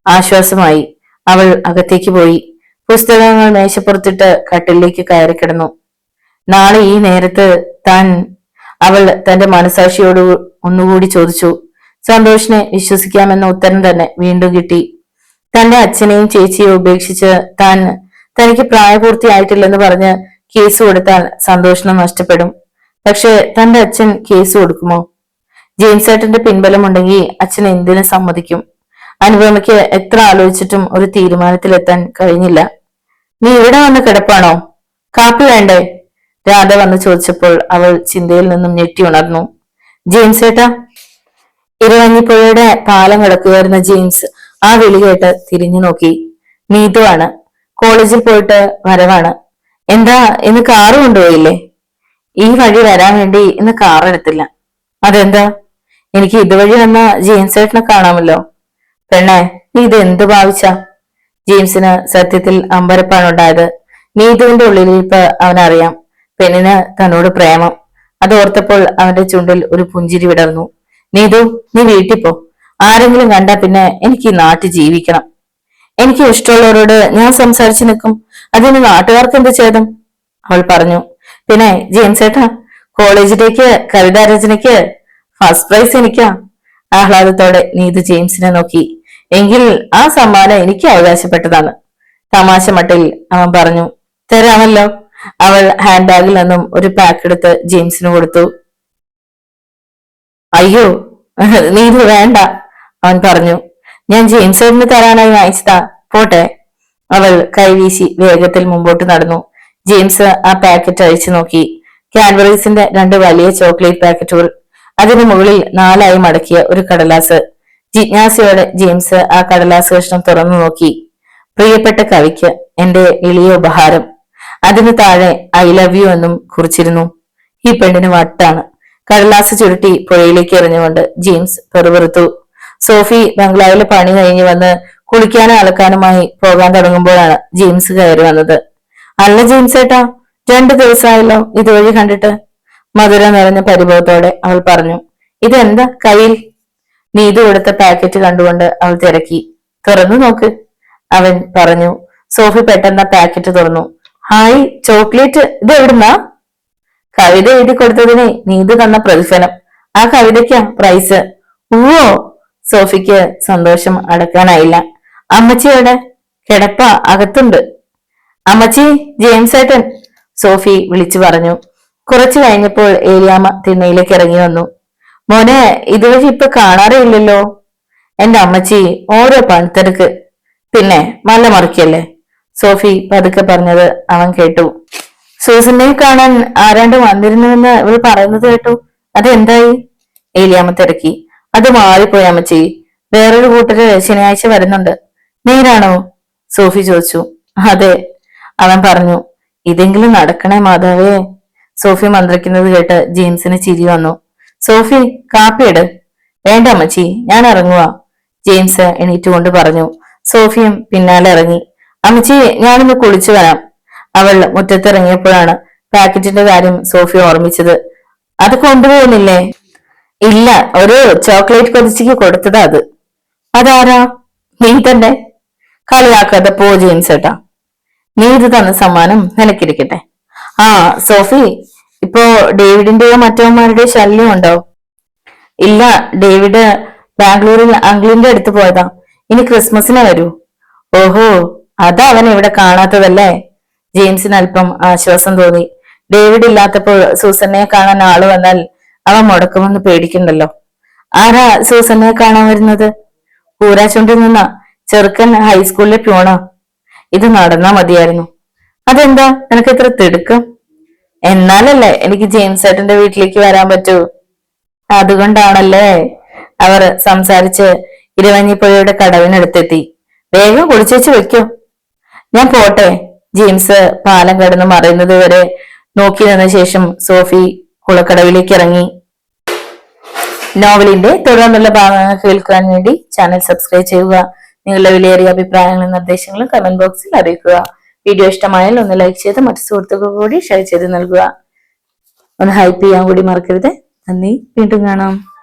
ആശ്വാസമായി. അവൾ അകത്തേക്ക് പോയി. പുസ്തകങ്ങൾ മേശപ്പുറത്തിട്ട് കട്ടിലേക്ക് കയറി കിടന്നു. നാളെ ഈ നേരത്ത് താൻ, അവൾ തന്റെ മനസാക്ഷിയോട് ഒന്നുകൂടി ചോദിച്ചു. സന്തോഷിനെ വിശ്വസിക്കാമെന്ന ഉത്തരം തന്നെ വീണ്ടും കിട്ടി. തന്റെ അച്ഛനെയും ചേച്ചിയെയും ഉപേക്ഷിച്ച് തനിക്ക് പ്രായപൂർത്തിയായിട്ടില്ലെന്ന് പറഞ്ഞ് കേസ് കൊടുത്താൽ സന്തോഷിനെ നഷ്ടപ്പെടും. പക്ഷെ തന്റെ അച്ഛൻ കേസ് കൊടുക്കുമോ? ജെയിംസ് ഏട്ടന്റെ പിൻബലമുണ്ടെങ്കിൽ അച്ഛൻ എന്തിനു സമ്മതിക്കും? അനുപമയ്ക്ക് എത്ര ആലോചിച്ചിട്ടും ഒരു തീരുമാനത്തിലെത്താൻ കഴിഞ്ഞില്ല. നീ ഇവിടെ വന്ന് കിടപ്പാണോ? കാപ്പി വേണ്ടേ? രാധ വന്ന് ചോദിച്ചപ്പോൾ അവൾ ചിന്തയിൽ നിന്നും ഞെട്ടി ഉണർന്നു. ജെയിംസ് ഏട്ടാ. ഇരുവഞ്ഞിപ്പുഴയുടെ പാലം കിടക്കുകയായിരുന്ന ജെയിംസ് ആ വിളി കേട്ട് തിരിഞ്ഞു നോക്കി. നീതുവാണ്. കോളേജിൽ പോയിട്ട് വരവാണ്. എന്താ, ഇന്ന് കാറ് കൊണ്ടുപോയില്ലേ? ഈ വഴി വരാൻ വേണ്ടി ഇന്ന് കാർ എടുത്തില്ല. അതെന്താ? എനിക്ക് ഇതുവഴി വന്ന ജെയിംസ് ഏട്ടനെ കാണാമല്ലോ. പെണ്ണെ, നീ ഇത് എന്ത് ഭാവിച്ച? ജെയിംസിന് സത്യത്തിൽ അമ്പരപ്പാണ് ഉണ്ടായത്. നീതുവിന്റെ ഉള്ളിലിരിപ്പ് അവനറിയാം. പെണ്ണിന് തന്നോട് പ്രേമം. അതോർത്തപ്പോൾ അവന്റെ ചുണ്ടിൽ ഒരു പുഞ്ചിരി വിടർന്നു. നീതു, നീ വീട്ടിൽ പോ. ആരെങ്കിലും കണ്ടാ പിന്നെ എനിക്ക് ഈ നാട്ടിൽ ജീവിക്കണം. എനിക്ക് ഇഷ്ടമുള്ളവരോട് ഞാൻ സംസാരിച്ചു നിൽക്കും. അതിന് നാട്ടുകാർക്ക് എന്ത് ഛേദം? അവൾ പറഞ്ഞു. പിന്നെ ജെയിംസ് ഏട്ടാ, കോളേജിലേക്ക് കവിതാരചനയ്ക്ക് ഫസ്റ്റ് പ്രൈസ് എനിക്കാ. ആഹ്ലാദത്തോടെ നീതു ജെയിംസിനെ നോക്കി. എങ്കിൽ ആ സമ്മാനം എനിക്ക് അവകാശപ്പെട്ടതാണ്. തമാശ മട്ടിൽ അവൻ പറഞ്ഞു. തരാമല്ലോ. അവൾ ഹാൻഡ് ബാഗിൽ നിന്നും ഒരു പാക്ക് എടുത്ത് ജെയിംസിന് കൊടുത്തു. അയ്യോ നീതു വേണ്ട, അവൻ പറഞ്ഞു. ഞാൻ ജെയിംസ് ഏട്ടന് തരാനായി വാങ്ങിച്ചതാ, പോട്ടെ. അവൾ കൈവീശി വേഗത്തിൽ മുമ്പോട്ട് നടന്നു. ജെയിംസ് ആ പാക്കറ്റ് അഴിച്ചു നോക്കി. കാഡ്ബറീസിന്റെ 2 വലിയ ചോക്ലേറ്റ് പാക്കറ്റുകൾ. അതിനു മുകളിൽ 4ആയി മടക്കിയ ഒരു കടലാസ്. ജിജ്ഞാസയോടെ ജെയിംസ് ആ കടലാസ് കഷ്ണം തുറന്നു നോക്കി. പ്രിയപ്പെട്ട കവിക്ക് എന്റെ എളിയ ഉപഹാരം. അതിനു താഴെ ഐ ലവ് യു എന്നും കുറിച്ചിരുന്നു. ഈ പെണ്ണിന് വട്ടാണ്. കടലാസ് ചുരുട്ടി പുഴയിലേക്ക് എറിഞ്ഞുകൊണ്ട് ജെയിംസ് പെറുപെറുത്തു. സോഫി ബംഗ്ലാവിലെ പണി കഴിഞ്ഞ് വന്ന് കുളിക്കാനും അലക്കാനുമായി പോകാൻ തുടങ്ങുമ്പോഴാണ് ജെയിംസ് കയറി വന്നത്. അല്ല ജെയിംസ് ഏട്ടാ, 2 ദിവസമായല്ലോ ഇതുവഴി കണ്ടിട്ട്. മധുര നിറഞ്ഞ പരിഭവത്തോടെ അവൾ പറഞ്ഞു. ഇതെന്താ കയ്യിൽ? നീതു കൊടുത്ത പാക്കറ്റ് കണ്ടുകൊണ്ട് അവൾ തിരക്കി. തുറന്നു നോക്ക്, അവൻ പറഞ്ഞു. സോഫി പെട്ടെന്ന് പാക്കറ്റ് തുറന്നു. Hi, chocolate. ഇത് എവിടുന്നാ? കവിത എഴുതി കൊടുത്തതിന് നീതു തന്ന പ്രതിഫലം. ആ കവിതയ്ക്കാ പ്രൈസ്. ഊവോ. സോഫിക്ക് സന്തോഷം അടക്കാനായില്ല. അമ്മച്ചിയോടെ? കിടപ്പ അകത്തുണ്ട്. അമ്മച്ചി, ജെയിംസ് ഏട്ടൻ, സോഫി വിളിച്ചു പറഞ്ഞു. കുറച്ചു കഴിഞ്ഞപ്പോൾ ഏലിയാമ്മ തിണ്ണയിലേക്ക് ഇറങ്ങി വന്നു. മോനെ, ഇതുവഴി ഇപ്പൊ കാണാറേ ഇല്ലല്ലോ. എന്റെ അമ്മച്ചി ഓരോ പണിത്തിരക്ക്. പിന്നെ നല്ല മറിക്കല്ലേ, സോഫി പതുക്കെ പറഞ്ഞത് അവൻ കേട്ടു. സൂസനെ കാണാൻ ആരാണ്ട് വന്നിരുന്നുവെന്ന് ഇവൾ പറയുന്നത് കേട്ടു. അതെന്തായി? ഏലിയാമ്മ തിരക്കി. അത് മാറിപ്പോയി അമ്മച്ചി. വേറൊരു കൂട്ടര് ശനിയാഴ്ച വരുന്നുണ്ട്. നേരാണോ? സോഫി ചോദിച്ചു. അതെ, അവൻ പറഞ്ഞു. ഇതെങ്കിലും നടക്കണേ മാതാവേ. സോഫി മന്ത്രിക്കുന്നത് കേട്ട് ജെയിംസിന് ചിരി വന്നു. സോഫി, കാപ്പിയിട്. വേണ്ട അമ്മച്ചി, ഞാൻ ഇറങ്ങുവാ, ജെയിംസ് എണീറ്റുകൊണ്ട് പറഞ്ഞു. സോഫിയും പിന്നാലെ ഇറങ്ങി. അമ്മച്ചി, ഞാനൊന്ന് കുളിച്ചു വരാം. അവൾ മുറ്റത്തിറങ്ങിയപ്പോഴാണ് പാക്കറ്റിന്റെ കാര്യം സോഫി ഓർമ്മിച്ചത്. അത് കൊണ്ടുപോകുന്നില്ലേ? ഇല്ല, ഒരു ചോക്ലേറ്റ് കൊതിച്ചിക്ക് കൊടുത്തതാ അത്. അതാരാ? നീ തന്നെ. കളിയാക്കാതെ പോ ജെയിംസ് ഏട്ടാ. നീ ഇത് തന്ന സമ്മാനം നിനക്കിരിക്കട്ടെ. ആ സോഫി, ഇപ്പോ ഡേവിഡിന്റെയോ മറ്റവന്മാരുടെയോ ശല്യം ഉണ്ടോ? ഇല്ല, ഡേവിഡ് ബാംഗ്ലൂരിൽ അങ്കിളിന്റെ അടുത്ത് പോയതാ. ഇനി ക്രിസ്മസിനെ വരൂ. ഓഹോ, അതാ അവൻ ഇവിടെ കാണാത്തതല്ലേ? ജെയിംസിന് അല്പം ആശ്വാസം തോന്നി. ഡേവിഡ് ഇല്ലാത്തപ്പോൾ സൂസന്നയെ കാണാൻ ആള് വന്നാൽ അവൻ മുടക്കുമെന്ന് പേടിക്കണ്ടല്ലോ. ആരാ സൂസന്നയെ കാണാൻ വരുന്നത്? കൂരാച്ചുണ്ടിൽ നിന്നാ. ചെറുക്കൻ ഹൈസ്കൂളിലെ പ്യൂണാ. ഇത് നടന്നാ മതിയായിരുന്നു. അതെന്താ നിനക്ക് ഇത്ര തിടുക്കം? എന്നാലല്ലേ എനിക്ക് ജെയിംസ് ഏട്ടന്റെ വീട്ടിലേക്ക് വരാൻ പറ്റൂ. അതുകൊണ്ടാണല്ലേ. അവർ സംസാരിച്ച് ഇരുവഞ്ഞിപ്പുഴയുടെ കടവിനടുത്തെത്തി. വേഗം കുളിച്ചേച്ച് വെക്കോ. ഞാൻ പോട്ടെ. ജെയിംസ് പാലം കടന്ന് മറയുന്നത് വരെ നോക്കി നിന്ന ശേഷം സോഫി കുളക്കടവിലേക്ക് ഇറങ്ങി. നോവലിന്റെ തുടർന്നുള്ള ഭാഗങ്ങൾ കേൾക്കാൻ വേണ്ടി ചാനൽ സബ്സ്ക്രൈബ് ചെയ്യുക. നിങ്ങളുടെ വിലയേറിയ അഭിപ്രായങ്ങളും നിർദ്ദേശങ്ങളും കമന്റ് ബോക്സിൽ അറിയിക്കുക. വീഡിയോ ഇഷ്ടമായാൽ ഒന്ന് ലൈക്ക് ചെയ്ത് മറ്റു സുഹൃത്തുക്കൾ കൂടി ഷെയർ ചെയ്ത് നൽകുക. ഒന്ന് ഹൈപ്പ് ചെയ്യാൻ കൂടി മറക്കരുത്. നന്ദി. വീണ്ടും കാണാം.